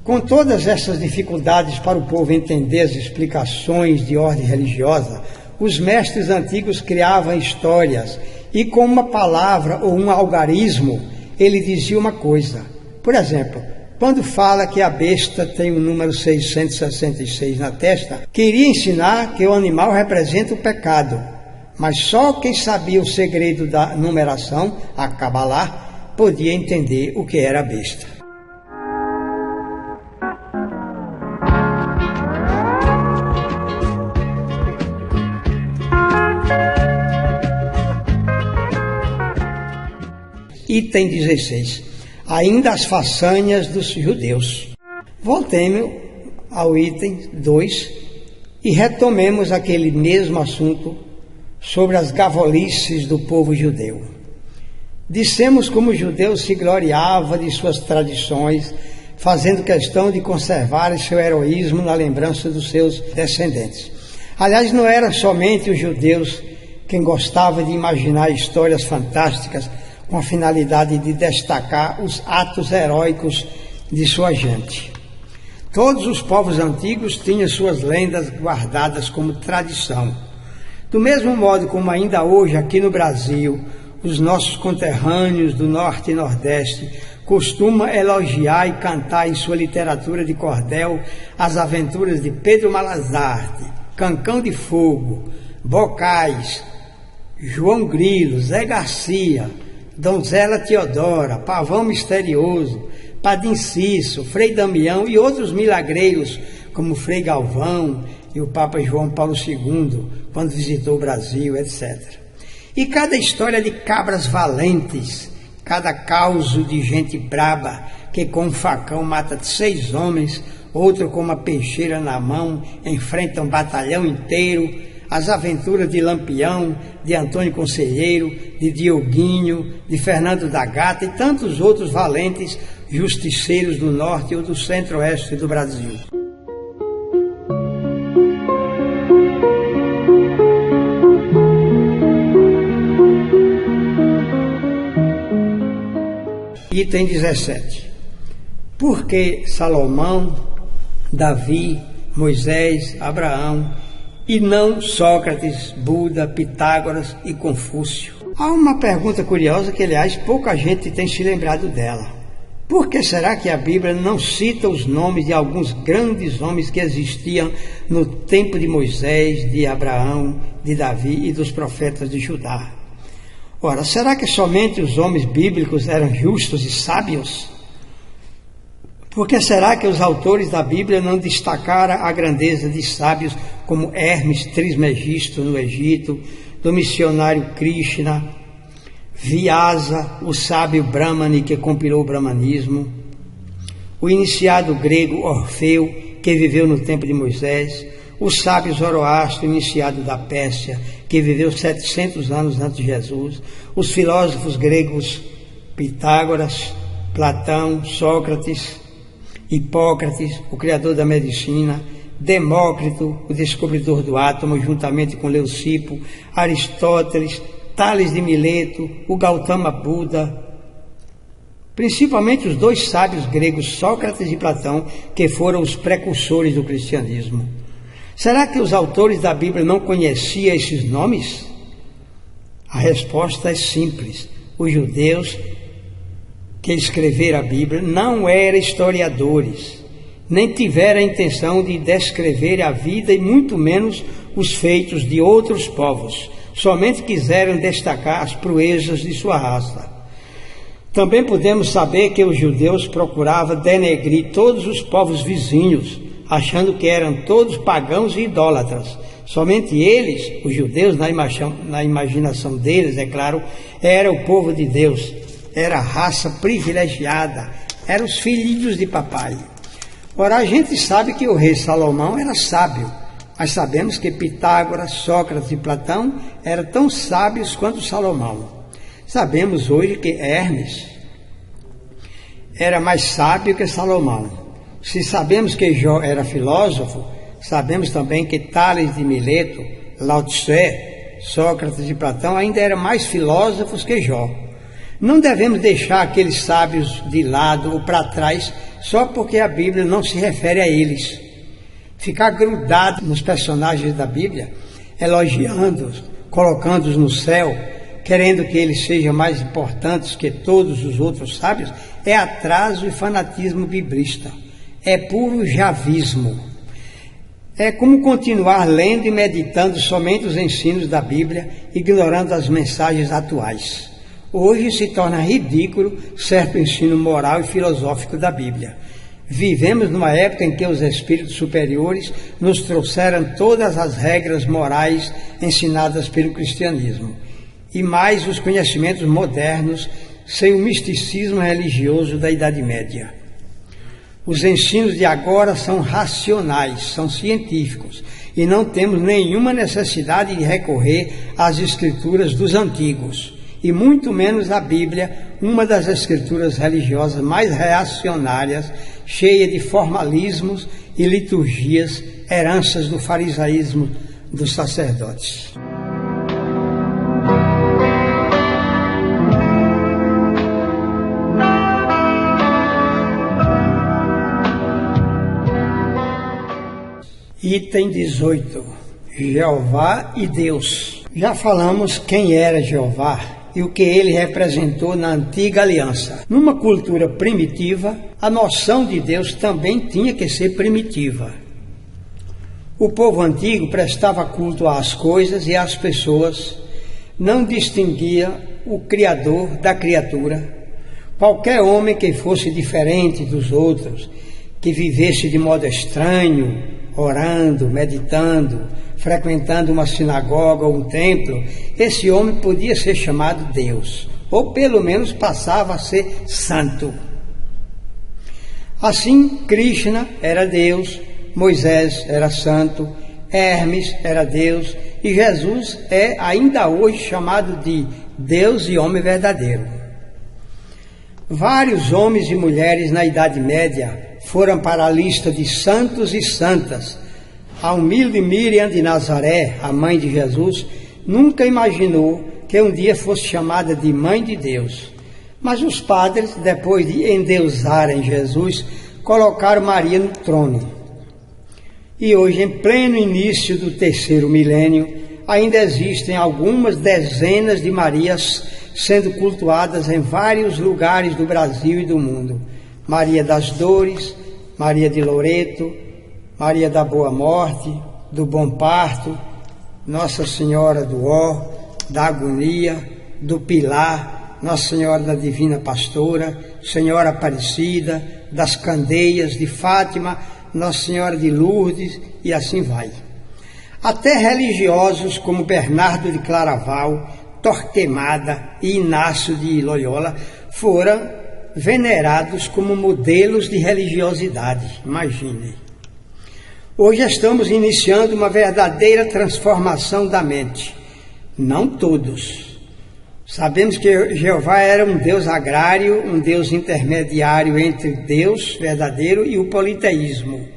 Com todas essas dificuldades para o povo entender as explicações de ordem religiosa, os mestres antigos criavam histórias e com uma palavra ou um algarismo ele dizia uma coisa. Por exemplo, quando fala que a besta tem o número 666 na testa, queria ensinar que o animal representa o pecado, mas só quem sabia o segredo da numeração, a Cabalá, podia entender o que era a besta. Item 16. Ainda as façanhas dos judeus. Voltemos ao item 2 e retomemos aquele mesmo assunto sobre as gavolices do povo judeu. Dissemos como o judeu se gloriava de suas tradições, fazendo questão de conservar seu heroísmo na lembrança dos seus descendentes. Aliás, não eram somente os judeus quem gostava de imaginar histórias fantásticas com a finalidade de destacar os atos heróicos de sua gente. Todos os povos antigos tinham suas lendas guardadas como tradição. Do mesmo modo como ainda hoje aqui no Brasil, os nossos conterrâneos do Norte e Nordeste costumam elogiar e cantar em sua literatura de cordel as aventuras de Pedro Malazarte, Cancão de Fogo, Bocais, João Grilo, Zé Garcia, Donzela Teodora, Pavão Misterioso, Padim Cício, Frei Damião e outros milagreiros como Frei Galvão e o Papa João Paulo II, quando visitou o Brasil, etc. E cada história de cabras valentes, cada causo de gente braba que com um facão mata 6 homens, outro com uma peixeira na mão enfrenta um batalhão inteiro, as aventuras de Lampião, de Antônio Conselheiro, de Dioguinho, de Fernando da Gata e tantos outros valentes justiceiros do norte ou do centro-oeste do Brasil. Item 17. Por que Salomão, Davi, Moisés, Abraão e não Sócrates, Buda, Pitágoras e Confúcio? Há uma pergunta curiosa que, aliás, pouca gente tem se lembrado dela. Por que será que a Bíblia não cita os nomes de alguns grandes homens que existiam no tempo de Moisés, de Abraão, de Davi e dos profetas de Judá? Ora, será que somente os homens bíblicos eram justos e sábios? Por que será que os autores da Bíblia não destacaram a grandeza de sábios como Hermes Trismegisto no Egito, do missionário Krishna, Vyasa, o sábio Brahmani que compilou o brahmanismo, o iniciado grego Orfeu, que viveu no tempo de Moisés, o sábio Zoroastro, iniciado da Pérsia, que viveu 700 anos antes de Jesus, os filósofos gregos Pitágoras, Platão, Sócrates, Hipócrates, o criador da medicina, Demócrito, o descobridor do átomo, juntamente com Leucipo, Aristóteles, Tales de Mileto, o Gautama Buda, principalmente os dois sábios gregos Sócrates e Platão, que foram os precursores do cristianismo. Será que os autores da Bíblia não conheciam esses nomes? A resposta é simples. Os judeus que escreveram a Bíblia não eram historiadores, nem tiveram a intenção de descrever a vida e muito menos os feitos de outros povos. Somente quiseram destacar as proezas de sua raça. Também podemos saber que os judeus procuravam denegrir todos os povos vizinhos, achando que eram todos pagãos e idólatras. Somente eles, os judeus, na imaginação deles, é claro, era o povo de Deus, era a raça privilegiada, eram os filhinhos de papai. Ora, a gente sabe que o rei Salomão era sábio, mas sabemos que Pitágoras, Sócrates e Platão eram tão sábios quanto Salomão. Sabemos hoje que Hermes era mais sábio que Salomão. Se sabemos que Jó era filósofo, sabemos também que Tales de Mileto, Lao Tse, Sócrates e Platão ainda eram mais filósofos que Jó. Não devemos deixar aqueles sábios de lado ou para trás só porque a Bíblia não se refere a eles. Ficar grudado nos personagens da Bíblia, elogiando-os, colocando-os no céu, querendo que eles sejam mais importantes que todos os outros sábios, é atraso e fanatismo biblista. É puro javismo. É como continuar lendo e meditando somente os ensinos da Bíblia, ignorando as mensagens atuais. Hoje se torna ridículo certo ensino moral e filosófico da Bíblia. Vivemos numa época em que os espíritos superiores nos trouxeram todas as regras morais ensinadas pelo cristianismo, e mais os conhecimentos modernos, sem o misticismo religioso da Idade Média. Os ensinos de agora são racionais, são científicos, e não temos nenhuma necessidade de recorrer às escrituras dos antigos, e muito menos à Bíblia, uma das escrituras religiosas mais reacionárias, cheia de formalismos e liturgias, heranças do farisaísmo dos sacerdotes. Item 18. Jeová e Deus. Já falamos quem era Jeová e o que ele representou na antiga aliança. Numa cultura primitiva, a noção de Deus também tinha que ser primitiva. O povo antigo prestava culto às coisas e às pessoas, não distinguia o Criador da criatura. Qualquer homem que fosse diferente dos outros, que vivesse de modo estranho, orando, meditando, frequentando uma sinagoga ou um templo, esse homem podia ser chamado Deus, ou pelo menos passava a ser santo. Assim, Krishna era Deus, Moisés era santo, Hermes era Deus, e Jesus é ainda hoje chamado de Deus e homem verdadeiro. Vários homens e mulheres na Idade Média foram para a lista de santos e santas. A humilde Miriam de Nazaré, a mãe de Jesus, nunca imaginou que um dia fosse chamada de Mãe de Deus. Mas os padres, depois de endeusarem Jesus, colocaram Maria no trono. E hoje, em pleno início do 3º milênio, ainda existem algumas dezenas de Marias sendo cultuadas em vários lugares do Brasil e do mundo. Maria das Dores, Maria de Loreto, Maria da Boa Morte, do Bom Parto, Nossa Senhora do Ó, da Agonia, do Pilar, Nossa Senhora da Divina Pastora, Senhora Aparecida, das Candeias, de Fátima, Nossa Senhora de Lourdes e assim vai. Até religiosos como Bernardo de Claraval, Torquemada e Inácio de Loyola foram venerados como modelos de religiosidade, imaginem. Hoje estamos iniciando uma verdadeira transformação da mente. Não todos. Sabemos que Jeová era um Deus agrário, um Deus intermediário entre Deus verdadeiro e o politeísmo.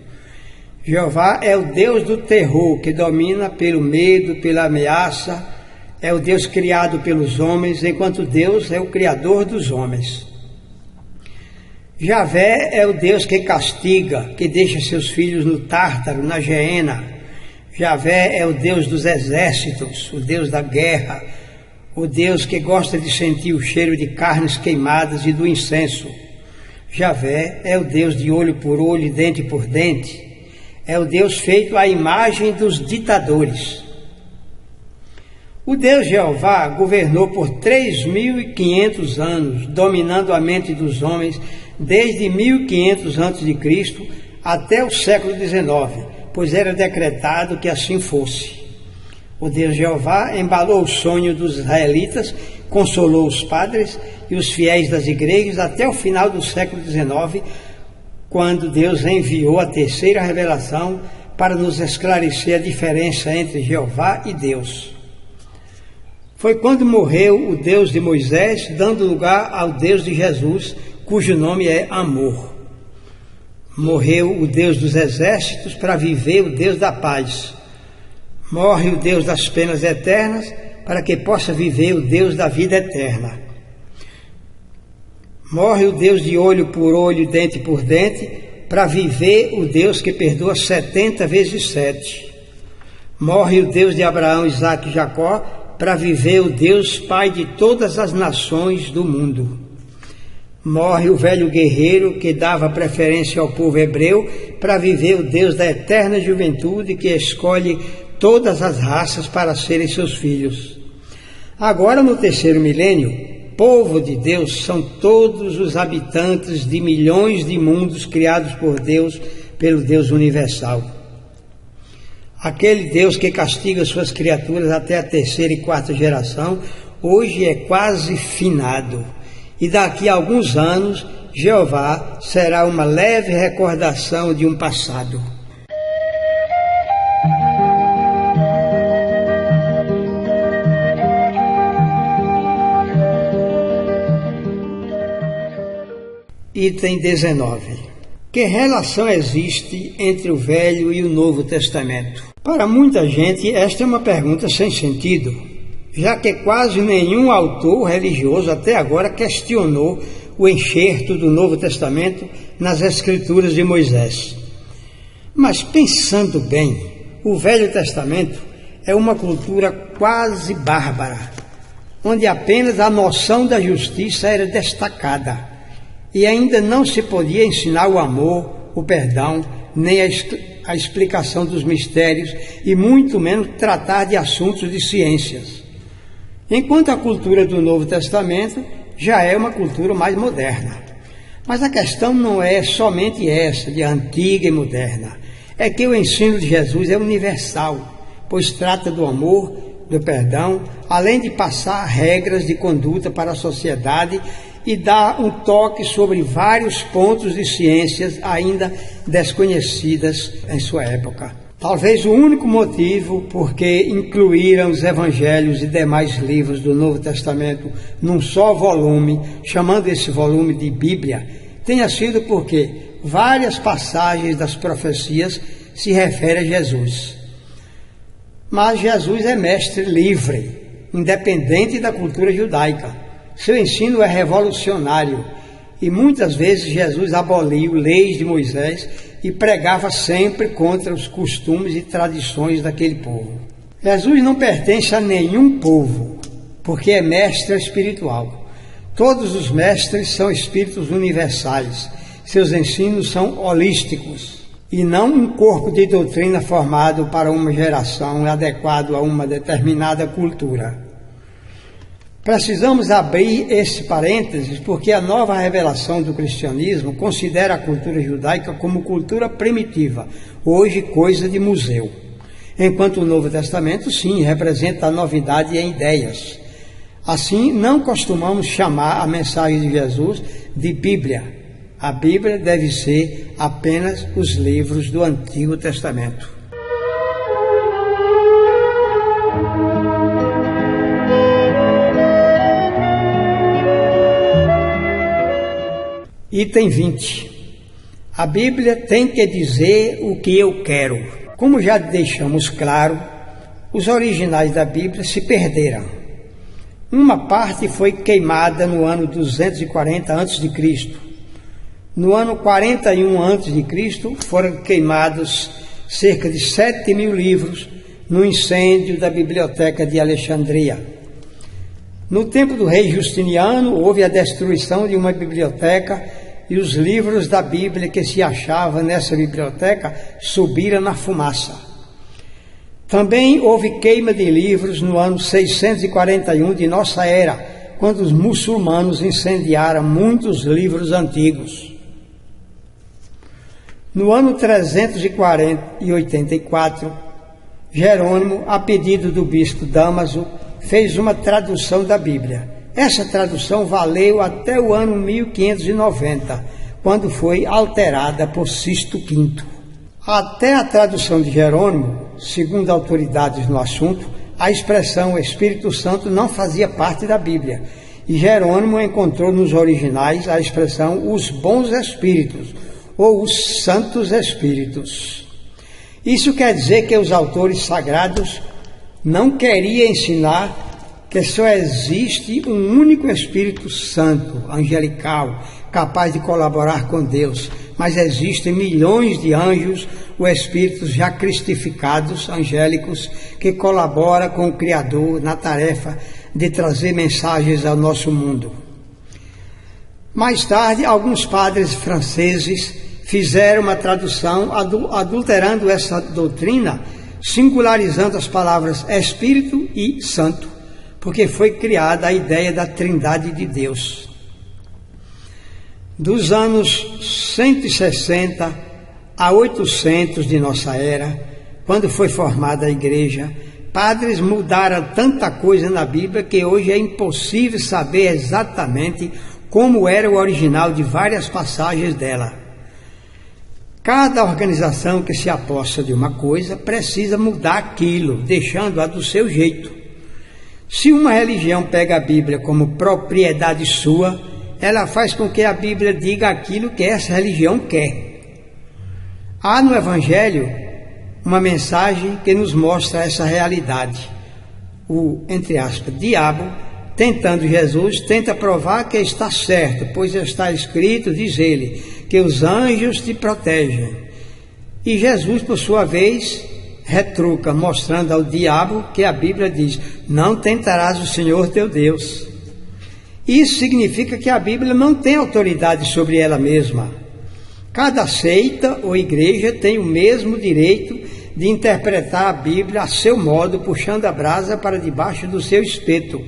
Jeová é o Deus do terror, que domina pelo medo, pela ameaça, é o Deus criado pelos homens, enquanto Deus é o Criador dos homens. Javé é o Deus que castiga, que deixa seus filhos no Tártaro, na Geena. Javé é o Deus dos exércitos, o Deus da guerra, o Deus que gosta de sentir o cheiro de carnes queimadas e do incenso. Javé é o Deus de olho por olho, dente por dente. É o Deus feito à imagem dos ditadores. O Deus Jeová governou por 3.500 anos, dominando a mente dos homens desde 1500 a.C. até o século XIX, pois era decretado que assim fosse. O Deus Jeová embalou o sonho dos israelitas, consolou os padres e os fiéis das igrejas até o final do século XIX, quando Deus enviou a terceira revelação para nos esclarecer a diferença entre Jeová e Deus. Foi quando morreu o Deus de Moisés, dando lugar ao Deus de Jesus, cujo nome é Amor. Morreu o Deus dos exércitos para viver o Deus da paz. Morre o Deus das penas eternas para que possa viver o Deus da vida eterna. Morre o Deus de olho por olho, dente por dente, para viver o Deus que perdoa 70 vezes 7. Morre o Deus de Abraão, Isaque e Jacó, para viver o Deus Pai de todas as nações do mundo. Morre o velho guerreiro que dava preferência ao povo hebreu para viver o Deus da eterna juventude que escolhe todas as raças para serem seus filhos. Agora, no 3º milênio, povo de Deus são todos os habitantes de milhões de mundos criados por Deus, pelo Deus universal. Aquele Deus que castiga suas criaturas até a 3ª e 4ª geração, hoje é quase finado. E daqui a alguns anos, Jeová será uma leve recordação de um passado. Item 19. Que relação existe entre o Velho e o Novo Testamento? Para muita gente, esta é uma pergunta sem sentido, já que quase nenhum autor religioso até agora questionou o enxerto do Novo Testamento nas Escrituras de Moisés. Mas pensando bem, o Velho Testamento é uma cultura quase bárbara, onde apenas a noção da justiça era destacada, e ainda não se podia ensinar o amor, o perdão, nem a explicação dos mistérios, e muito menos tratar de assuntos de ciências. Enquanto a cultura do Novo Testamento já é uma cultura mais moderna. Mas a questão não é somente essa, de antiga e moderna. É que o ensino de Jesus é universal, pois trata do amor, do perdão, além de passar regras de conduta para a sociedade e dá um toque sobre vários pontos de ciências ainda desconhecidas em sua época. Talvez o único motivo por que incluíram os evangelhos e demais livros do Novo Testamento num só volume, chamando esse volume de Bíblia, tenha sido porque várias passagens das profecias se referem a Jesus. Mas Jesus é mestre livre, independente da cultura judaica. Seu ensino é revolucionário e muitas vezes Jesus aboliu leis de Moisés e pregava sempre contra os costumes e tradições daquele povo. Jesus não pertence a nenhum povo, porque é mestre espiritual. Todos os mestres são espíritos universais. Seus ensinos são holísticos e não um corpo de doutrina formado para uma geração adequado a uma determinada cultura. Precisamos abrir esse parênteses porque a nova revelação do cristianismo considera a cultura judaica como cultura primitiva, hoje coisa de museu. Enquanto o Novo Testamento, sim, representa a novidade em ideias. Assim, não costumamos chamar a mensagem de Jesus de Bíblia. A Bíblia deve ser apenas os livros do Antigo Testamento. Item 20. A Bíblia tem que dizer o que eu quero. Como já deixamos claro, os originais da Bíblia se perderam. Uma parte foi queimada no ano 240 a.C. No ano 41 a.C. foram queimados cerca de 7.000 livros no incêndio da Biblioteca de Alexandria. No tempo do rei Justiniano, houve a destruição de uma biblioteca e os livros da Bíblia que se achavam nessa biblioteca subiram na fumaça. Também houve queima de livros no ano 641 de nossa era, quando os muçulmanos incendiaram muitos livros antigos. No ano 384, Jerônimo, a pedido do bispo Damaso, fez uma tradução da Bíblia. Essa tradução valeu até o ano 1590, quando foi alterada por Sisto V. Até a tradução de Jerônimo, segundo autoridades no assunto, a expressão Espírito Santo não fazia parte da Bíblia, e Jerônimo encontrou nos originais a expressão os bons espíritos, ou os santos espíritos. Isso quer dizer que os autores sagrados não queria ensinar que só existe um único Espírito Santo, angelical, capaz de colaborar com Deus, mas existem milhões de anjos ou espíritos já cristificados, angélicos, que colaboram com o Criador na tarefa de trazer mensagens ao nosso mundo. Mais tarde, alguns padres franceses fizeram uma tradução adulterando essa doutrina, singularizando as palavras Espírito e Santo, porque foi criada a ideia da Trindade de Deus. Dos anos 160 a 800 de nossa era, quando foi formada a igreja, padres mudaram tanta coisa na Bíblia que hoje é impossível saber exatamente como era o original de várias passagens dela. Cada organização que se aposta de uma coisa precisa mudar aquilo, deixando-a do seu jeito. Se uma religião pega a Bíblia como propriedade sua, ela faz com que a Bíblia diga aquilo que essa religião quer. Há no Evangelho uma mensagem que nos mostra essa realidade. O, entre aspas, diabo, tentando Jesus, tenta provar que está certo, pois está escrito, diz ele, que os anjos te protegem. E Jesus, por sua vez, retruca, mostrando ao diabo que a Bíblia diz, não tentarás o Senhor teu Deus. Isso significa que a Bíblia não tem autoridade sobre ela mesma. Cada seita ou igreja tem o mesmo direito de interpretar a Bíblia a seu modo, puxando a brasa para debaixo do seu espeto.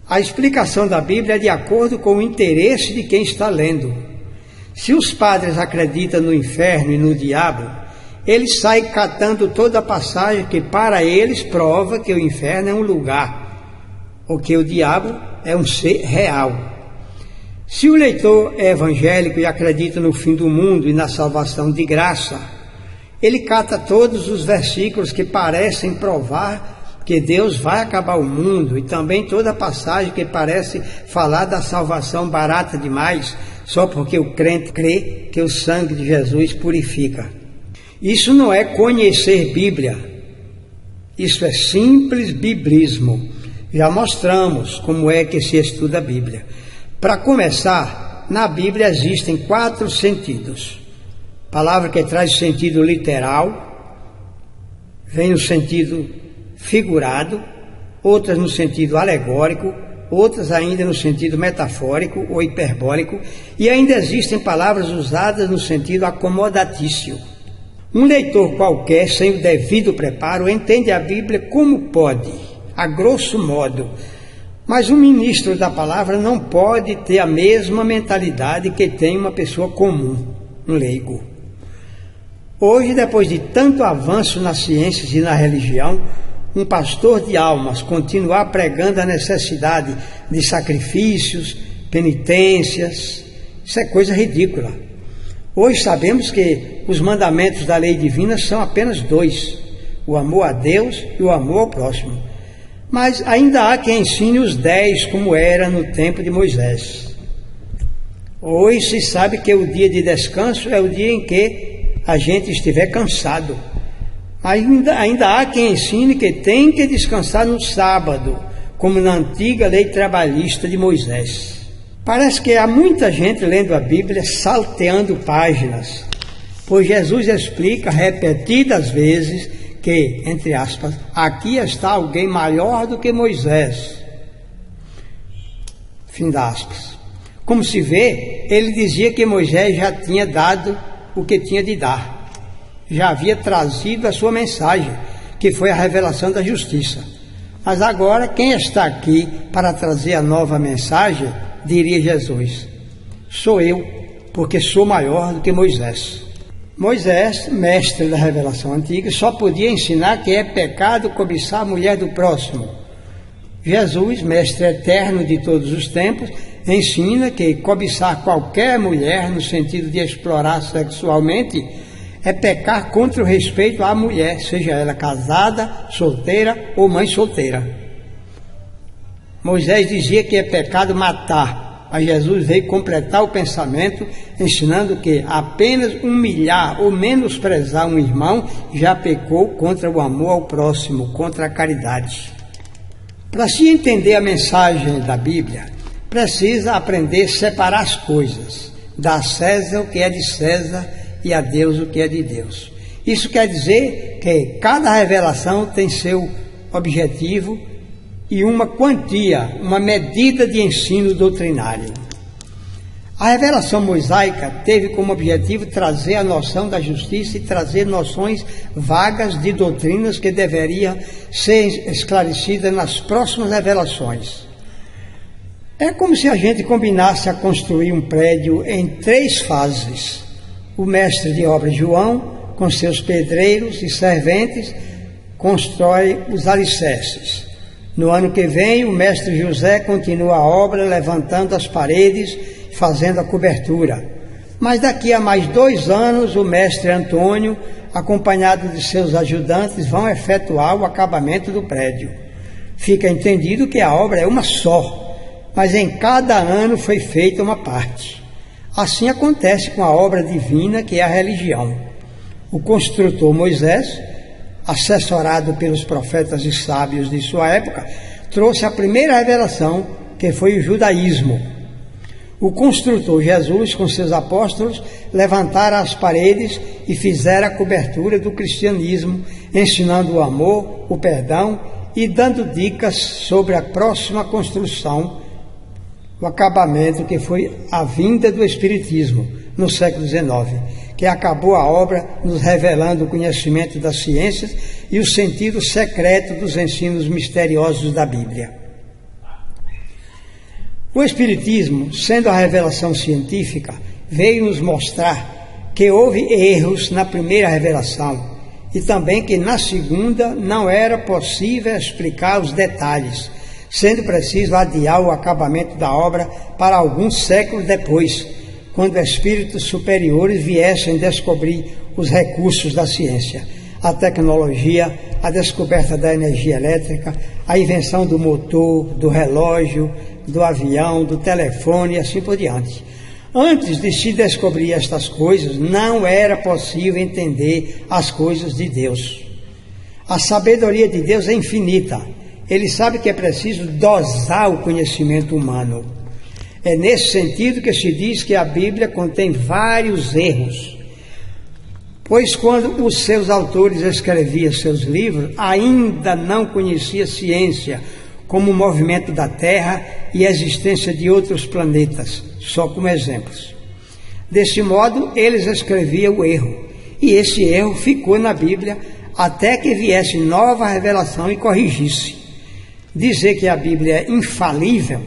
A explicação da Bíblia é de acordo com o interesse de quem está lendo. Se os padres acreditam no inferno e no diabo, eles saem catando toda a passagem que para eles prova que o inferno é um lugar, ou que o diabo é um ser real. Se o leitor é evangélico e acredita no fim do mundo e na salvação de graça, Ele cata todos os versículos que parecem provar que Deus vai acabar o mundo e também toda passagem que parece falar da salvação barata demais, só porque o crente crê que o sangue de Jesus purifica. Isso não é conhecer Bíblia, isso é simples biblismo. Já mostramos como é que se estuda a Bíblia. Para começar, na Bíblia existem 4 sentidos. Palavra que traz sentido literal, vem no sentido figurado, outras no sentido alegórico, outras ainda no sentido metafórico ou hiperbólico, e ainda existem palavras usadas no sentido acomodatício. Um leitor qualquer, sem o devido preparo, entende a Bíblia como pode, a grosso modo, mas um ministro da palavra não pode ter a mesma mentalidade que tem uma pessoa comum, um leigo. Hoje, depois de tanto avanço nas ciências e na religião, um pastor de almas continuar pregando a necessidade de sacrifícios, penitências, isso é coisa ridícula. Hoje sabemos que os mandamentos da lei divina são apenas 2, o amor a Deus e o amor ao próximo. Mas ainda há quem ensine os 10, como era no tempo de Moisés. Hoje se sabe que o dia de descanso é o dia em que a gente estiver cansado. Ainda há quem ensine que tem que descansar no sábado, como na antiga lei trabalhista de Moisés. Parece que há muita gente lendo a Bíblia salteando páginas, pois Jesus explica repetidas vezes que, entre aspas, aqui está alguém maior do que Moisés. Fim das aspas. Como se vê, ele dizia que Moisés já tinha dado o que tinha de dar. Já havia trazido a sua mensagem, que foi a revelação da justiça. Mas agora, quem está aqui para trazer a nova mensagem, diria Jesus, sou eu, porque sou maior do que Moisés. Moisés, mestre da revelação antiga, só podia ensinar que é pecado cobiçar a mulher do próximo. Jesus, mestre eterno de todos os tempos, ensina que cobiçar qualquer mulher, no sentido de explorar sexualmente, é pecar contra o respeito à mulher, seja ela casada, solteira ou mãe solteira. Moisés dizia que é pecado matar, mas Jesus veio completar o pensamento, ensinando que apenas humilhar ou menosprezar um irmão já pecou contra o amor ao próximo, contra a caridade. Para se entender a mensagem da Bíblia, precisa aprender a separar as coisas, dar a César o que é de César e a Deus o que é de Deus. Isso quer dizer que cada revelação tem seu objetivo e uma quantia, uma medida de ensino doutrinário. A revelação mosaica teve como objetivo trazer a noção da justiça e trazer noções vagas de doutrinas que deveriam ser esclarecidas nas próximas revelações. É como se a gente combinasse a construir um prédio em 3 fases. O mestre de obra João, com seus pedreiros e serventes, constrói os alicerces. No ano que vem, o mestre José continua a obra, levantando as paredes, fazendo a cobertura. Mas daqui a mais 2 anos, o mestre Antônio, acompanhado de seus ajudantes, vão efetuar o acabamento do prédio. Fica entendido que a obra é uma só, mas em cada ano foi feita uma parte. Assim acontece com a obra divina, que é a religião. O construtor Moisés, assessorado pelos profetas e sábios de sua época, trouxe a primeira revelação, que foi o judaísmo. O construtor Jesus, com seus apóstolos, levantaram as paredes e fizeram a cobertura do cristianismo, ensinando o amor, o perdão e dando dicas sobre a próxima construção, o acabamento, que foi a vinda do Espiritismo no século XIX, que acabou a obra nos revelando o conhecimento das ciências e o sentido secreto dos ensinos misteriosos da Bíblia. O Espiritismo, sendo a revelação científica, veio nos mostrar que houve erros na primeira revelação e também que na segunda não era possível explicar os detalhes, sendo preciso adiar o acabamento da obra para alguns séculos depois, quando espíritos superiores viessem descobrir os recursos da ciência, a tecnologia, a descoberta da energia elétrica, a invenção do motor, do relógio, do avião, do telefone e assim por diante. Antes de se descobrir estas coisas, não era possível entender as coisas de Deus. A sabedoria de Deus é infinita. Ele sabe que é preciso dosar o conhecimento humano. É nesse sentido que se diz que a Bíblia contém vários erros. Pois quando os seus autores escreviam seus livros, ainda não conhecia ciência, como o movimento da Terra e a existência de outros planetas, só como exemplos. Desse modo, eles escreviam o erro, e esse erro ficou na Bíblia até que viesse nova revelação e corrigisse. Dizer que a Bíblia é infalível,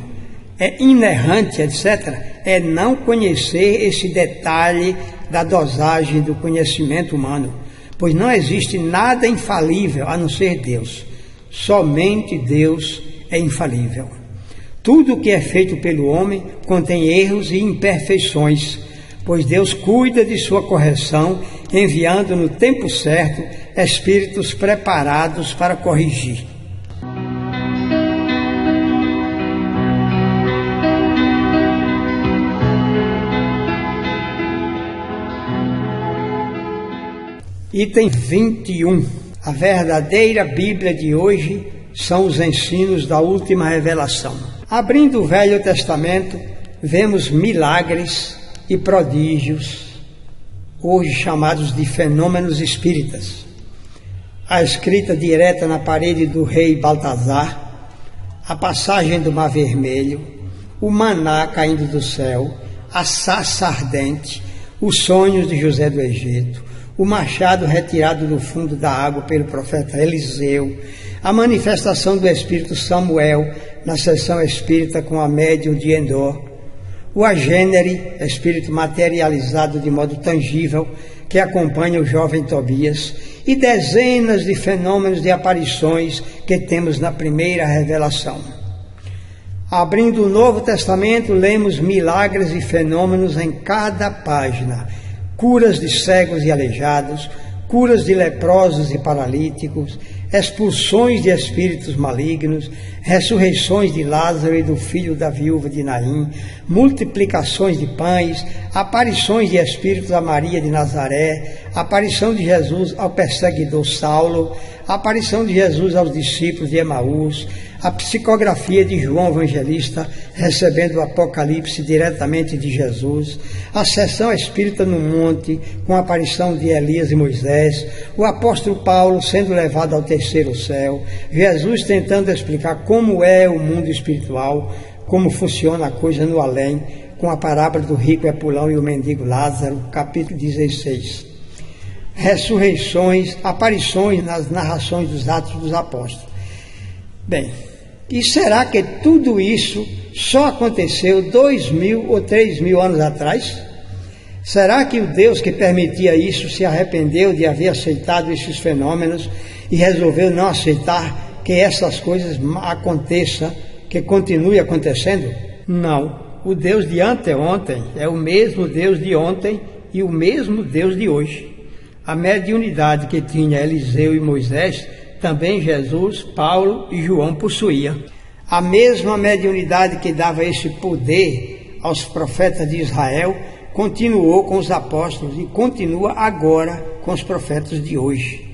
é inerrante, etc., é não conhecer esse detalhe da dosagem do conhecimento humano, pois não existe nada infalível a não ser Deus. Somente Deus é infalível. Tudo o que é feito pelo homem contém erros e imperfeições, pois Deus cuida de sua correção, enviando no tempo certo espíritos preparados para corrigir. Item 21. A verdadeira Bíblia de hoje são os ensinos da última revelação. Abrindo o Velho Testamento, vemos milagres e prodígios, hoje chamados de fenômenos espíritas. A escrita direta na parede do rei Baltazar, a passagem do Mar Vermelho, o maná caindo do céu, a sarça ardente, os sonhos de José do Egito, o machado retirado do fundo da água pelo profeta Eliseu, a manifestação do espírito Samuel na sessão espírita com a médium de Endor, o agênere, espírito materializado de modo tangível, que acompanha o jovem Tobias, e dezenas de fenômenos de aparições que temos na primeira revelação. Abrindo o Novo Testamento, lemos milagres e fenômenos em cada página, curas de cegos e aleijados, curas de leprosos e paralíticos, expulsões de espíritos malignos, ressurreições de Lázaro e do filho da viúva de Naim, multiplicações de pães, aparições de espíritos a Maria de Nazaré, aparição de Jesus ao perseguidor Saulo, aparição de Jesus aos discípulos de Emaús, a psicografia de João Evangelista, recebendo o Apocalipse diretamente de Jesus, a sessão espírita no monte, com a aparição de Elias e Moisés, o apóstolo Paulo sendo levado ao terceiro céu, Jesus tentando explicar como é o mundo espiritual, como funciona a coisa no além, com a parábola do rico Epulão e o mendigo Lázaro, capítulo 16. Ressurreições, aparições nas narrações dos Atos dos Apóstolos. Bem, e será que tudo isso só aconteceu 2.000 ou 3.000 anos atrás? Será que o Deus que permitia isso se arrependeu de haver aceitado esses fenômenos e resolveu não aceitar que essas coisas aconteçam, que continue acontecendo? Não. O Deus de anteontem é o mesmo Deus de ontem e o mesmo Deus de hoje. A mediunidade que tinha Eliseu e Moisés, também Jesus, Paulo e João possuía. A mesma mediunidade que dava esse poder aos profetas de Israel continuou com os apóstolos e continua agora com os profetas de hoje.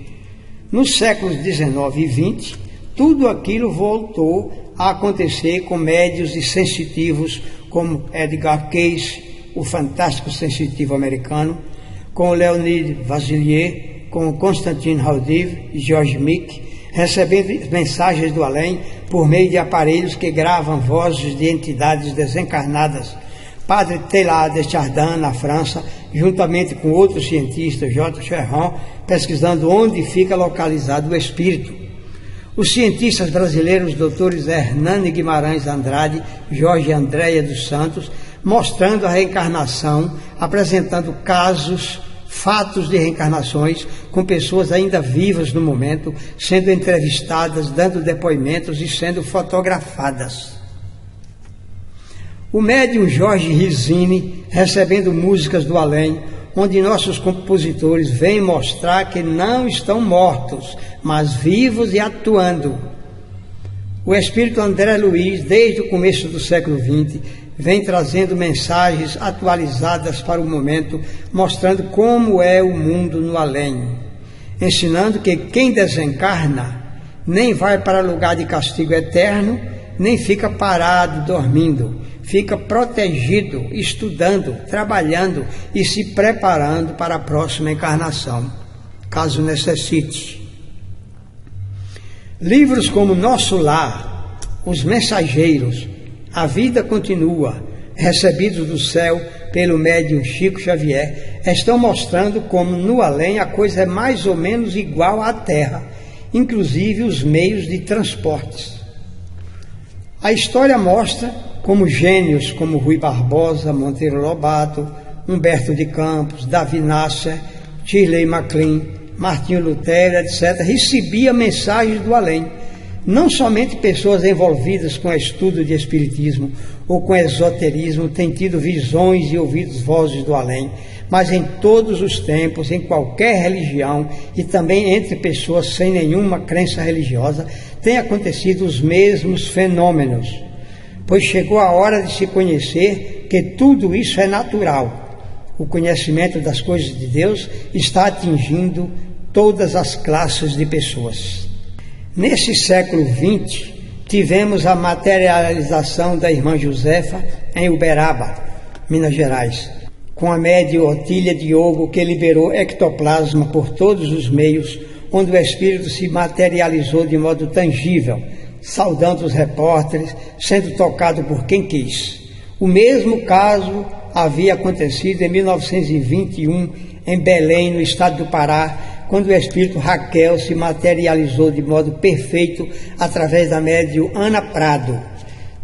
Nos séculos 19 e 20, tudo aquilo voltou a acontecer com médiuns e sensitivos como Edgar Cayce, o fantástico sensitivo americano, com Leonid Vasilier, com Constantin Haudive e George Mick, recebendo mensagens do além por meio de aparelhos que gravam vozes de entidades desencarnadas. Padre Teilhard de Chardin, na França, juntamente com outros cientistas, J. Cherron, pesquisando onde fica localizado o espírito. Os cientistas brasileiros, doutores Hernani Guimarães Andrade, Jorge Andréia dos Santos, mostrando a reencarnação, apresentando casos, fatos de reencarnações com pessoas ainda vivas no momento, sendo entrevistadas, dando depoimentos e sendo fotografadas. O médium Jorge Rizzini, recebendo músicas do além, onde nossos compositores vêm mostrar que não estão mortos, mas vivos e atuando. O espírito André Luiz, desde o começo do século XX, vem trazendo mensagens atualizadas para o momento, mostrando como é o mundo no além, ensinando que quem desencarna nem vai para lugar de castigo eterno, nem fica parado dormindo, fica protegido, estudando, trabalhando e se preparando para a próxima encarnação, caso necessite. Livros como Nosso Lar, Os Mensageiros, A Vida Continua, recebidos do céu pelo médium Chico Xavier, estão mostrando como no além a coisa é mais ou menos igual à Terra, inclusive os meios de transportes. A história mostra como gênios como Rui Barbosa, Monteiro Lobato, Humberto de Campos, Davi Nasser, Shirley MacLaine, Martinho Lutero, etc., recebiam mensagens do além. Não somente pessoas envolvidas com o estudo de espiritismo ou com esoterismo têm tido visões e ouvido vozes do além, mas em todos os tempos, em qualquer religião e também entre pessoas sem nenhuma crença religiosa, têm acontecido os mesmos fenômenos, pois chegou a hora de se conhecer que tudo isso é natural. O conhecimento das coisas de Deus está atingindo todas as classes de pessoas. Nesse século XX, tivemos a materialização da irmã Josefa em Uberaba, Minas Gerais, com a médium Otília Diogo, que liberou ectoplasma por todos os meios, onde o espírito se materializou de modo tangível, saudando os repórteres, sendo tocado por quem quis. O mesmo caso havia acontecido em 1921, em Belém, no estado do Pará, quando o espírito Raquel se materializou de modo perfeito através da médium Ana Prado.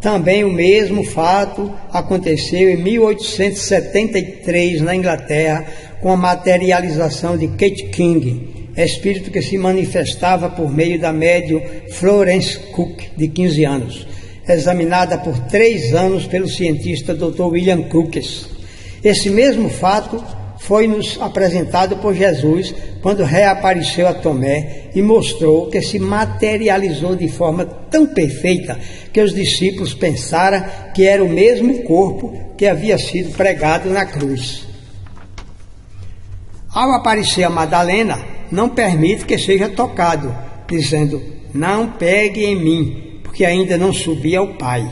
Também o mesmo fato aconteceu em 1873, na Inglaterra, com a materialização de Kate King, espírito que se manifestava por meio da médium Florence Cook, de 15 anos, examinada por 3 anos pelo cientista Dr. William Crookes. Esse mesmo fato foi-nos apresentado por Jesus quando reapareceu a Tomé e mostrou que se materializou de forma tão perfeita que os discípulos pensaram que era o mesmo corpo que havia sido pregado na cruz. Ao aparecer a Madalena, não permite que seja tocado, dizendo: não pegue em mim, porque ainda não subi ao Pai.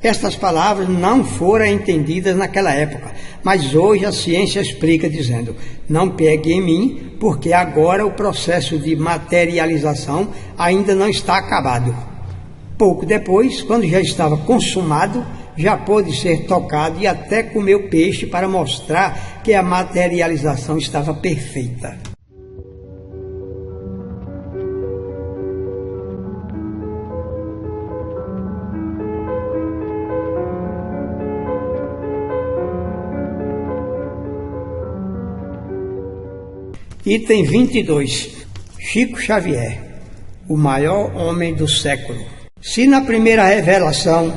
Estas palavras não foram entendidas naquela época, mas hoje a ciência explica dizendo: não pegue em mim, porque agora o processo de materialização ainda não está acabado. Pouco depois, quando já estava consumado, já pôde ser tocado e até comeu peixe para mostrar que a materialização estava perfeita. Item 22. Chico Xavier, o maior homem do século. Se na primeira revelação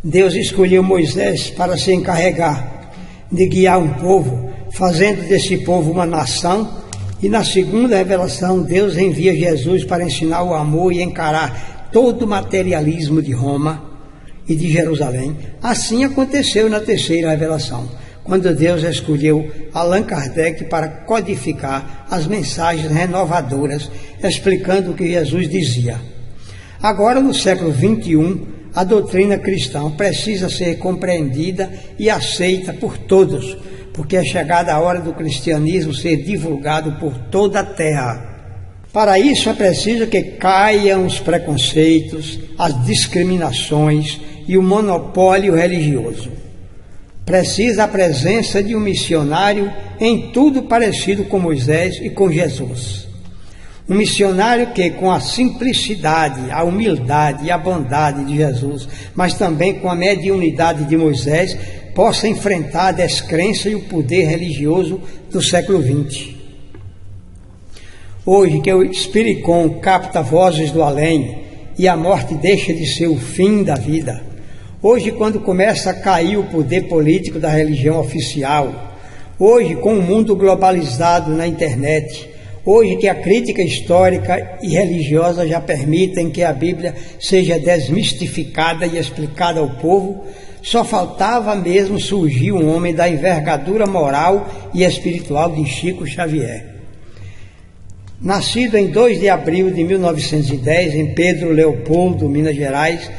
Deus escolheu Moisés para se encarregar de guiar um povo, fazendo desse povo uma nação, e na segunda revelação Deus envia Jesus para ensinar o amor e encarar todo o materialismo de Roma e de Jerusalém, assim aconteceu na terceira revelação, quando Deus escolheu Allan Kardec para codificar as mensagens renovadoras, explicando o que Jesus dizia. Agora, no século XXI, a doutrina cristã precisa ser compreendida e aceita por todos, porque é chegada a hora do cristianismo ser divulgado por toda a terra. Para isso é preciso que caiam os preconceitos, as discriminações e o monopólio religioso. Precisa a presença de um missionário em tudo parecido com Moisés e com Jesus. Um missionário que, com a simplicidade, a humildade e a bondade de Jesus, mas também com a mediunidade de Moisés, possa enfrentar a descrença e o poder religioso do século XX. Hoje que o Spiricom capta vozes do além e a morte deixa de ser o fim da vida, Hoje, quando começa a cair o poder político da religião oficial, hoje, com o mundo globalizado na internet, hoje que a crítica histórica e religiosa já permitem que a Bíblia seja desmistificada e explicada ao povo, só faltava mesmo surgir um homem da envergadura moral e espiritual de Chico Xavier. Nascido em 2 de abril de 1910, em Pedro Leopoldo, Minas Gerais,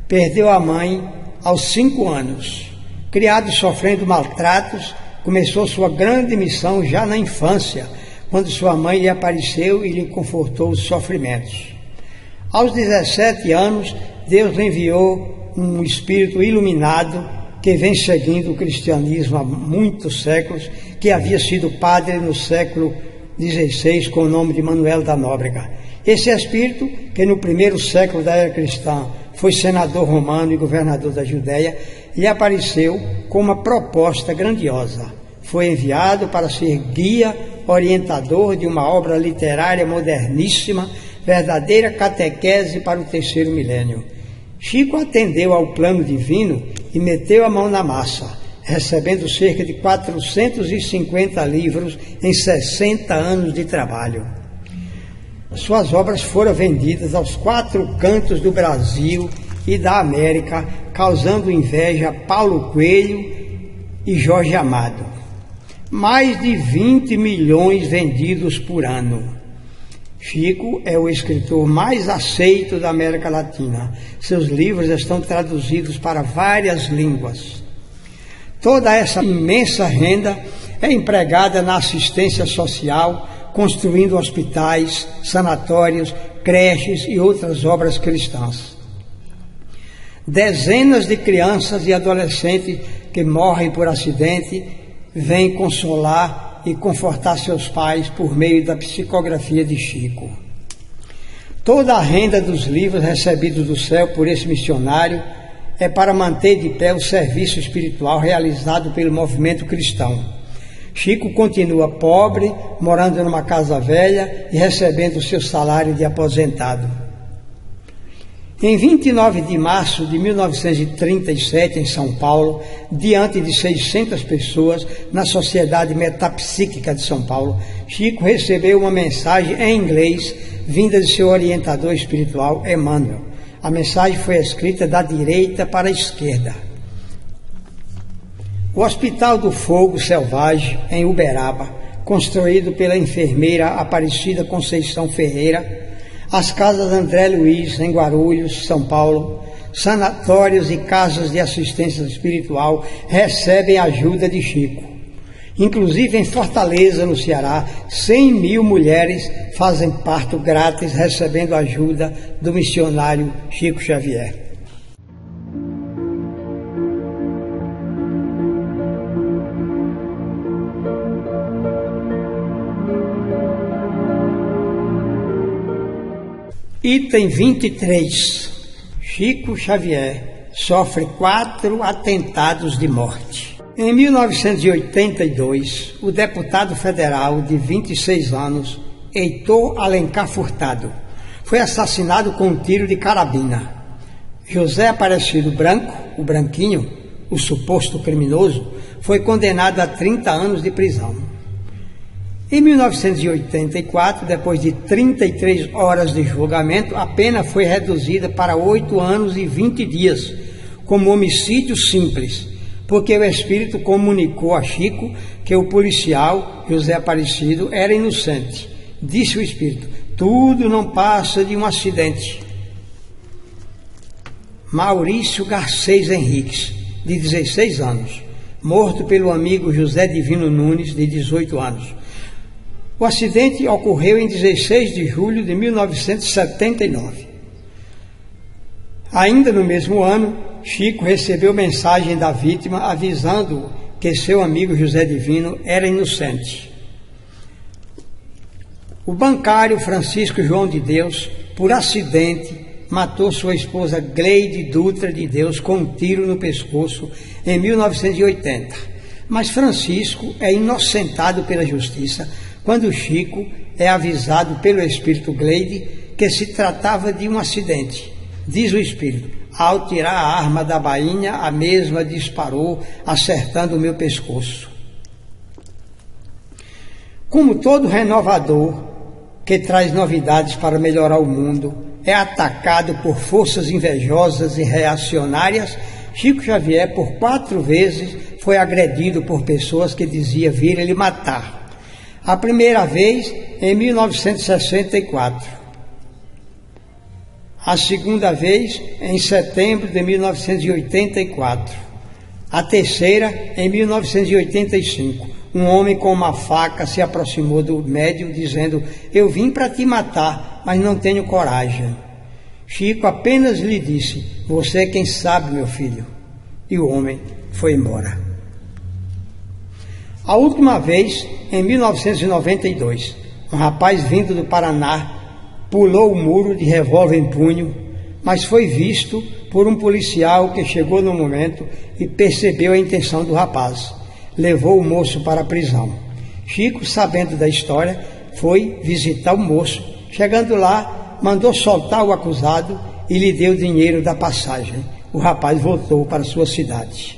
perdeu a mãe aos 5 anos. Criado sofrendo maltratos, começou sua grande missão já na infância, quando sua mãe lhe apareceu e lhe confortou os sofrimentos. Aos 17 anos, Deus lhe enviou um espírito iluminado que vem seguindo o cristianismo há muitos séculos, que havia sido padre no século XVI com o nome de Manuel da Nóbrega. Esse espírito, que no primeiro século da era cristã foi senador romano e governador da Judéia, lhe apareceu com uma proposta grandiosa. Foi enviado para ser guia, orientador de uma obra literária moderníssima, verdadeira catequese para o 3º milênio. Chico atendeu ao plano divino e meteu a mão na massa, recebendo cerca de 450 livros em 60 anos de trabalho. Suas obras foram vendidas aos 4 cantos do Brasil e da América, causando inveja a Paulo Coelho e Jorge Amado. Mais de 20 milhões vendidos por ano. Chico é o escritor mais aceito da América Latina. Seus livros estão traduzidos para várias línguas. Toda essa imensa renda é empregada na assistência social, construindo hospitais, sanatórios, creches e outras obras cristãs. Dezenas de crianças e adolescentes que morrem por acidente vêm consolar e confortar seus pais por meio da psicografia de Chico. Toda a renda dos livros recebidos do céu por esse missionário é para manter de pé o serviço espiritual realizado pelo movimento cristão. Chico continua pobre, morando numa casa velha e recebendo seu salário de aposentado. Em 29 de março de 1937, em São Paulo, diante de 600 pessoas, na Sociedade Metapsíquica de São Paulo, Chico recebeu uma mensagem em inglês, vinda de seu orientador espiritual, Emmanuel. A mensagem foi escrita da direita para a esquerda. O Hospital do Fogo Selvagem, em Uberaba, construído pela enfermeira Aparecida Conceição Ferreira, as casas André Luiz, em Guarulhos, São Paulo, sanatórios e casas de assistência espiritual recebem ajuda de Chico. Inclusive em Fortaleza, no Ceará, 100 mil mulheres fazem parto grátis recebendo ajuda do missionário Chico Xavier. Item 23. Chico Xavier sofre 4 atentados de morte. Em 1982, o deputado federal de 26 anos, Heitor Alencar Furtado, foi assassinado com um tiro de carabina. José Aparecido Branco, o Branquinho, o suposto criminoso, foi condenado a 30 anos de prisão. Em 1984, depois de 33 horas de julgamento, a pena foi reduzida para 8 anos e 20 dias, como homicídio simples, porque o espírito comunicou a Chico que o policial, José Aparecido, era inocente. Disse o espírito: tudo não passa de um acidente. Maurício Garcês Henriques, de 16 anos, morto pelo amigo José Divino Nunes, de 18 anos. O acidente ocorreu em 16 de julho de 1979. Ainda no mesmo ano, Chico recebeu mensagem da vítima avisando-o que seu amigo José Divino era inocente. O bancário Francisco João de Deus, por acidente, matou sua esposa Gleide Dutra de Deus com um tiro no pescoço em 1980. Mas Francisco é inocentado pela justiça quando Chico é avisado pelo espírito Gleide que se tratava de um acidente. Diz o espírito: Ao tirar a arma da bainha, a mesma disparou, acertando o meu pescoço. Como todo renovador que traz novidades para melhorar o mundo é atacado por forças invejosas e reacionárias, Chico Xavier, por 4 vezes, foi agredido por pessoas que diziam vir ele matar. A primeira vez, em 1964. A segunda vez, em setembro de 1984. A terceira, em 1985. Um homem com uma faca se aproximou do médium dizendo: eu vim para te matar, mas não tenho coragem. Chico apenas lhe disse: você é quem sabe, meu filho. E o homem foi embora. A última vez, em 1992, um rapaz vindo do Paraná pulou o muro de revólver em punho, mas foi visto por um policial que chegou no momento e percebeu a intenção do rapaz. Levou o moço para a prisão. Chico, sabendo da história, foi visitar o moço. Chegando lá, mandou soltar o acusado e lhe deu o dinheiro da passagem. O rapaz voltou para sua cidade.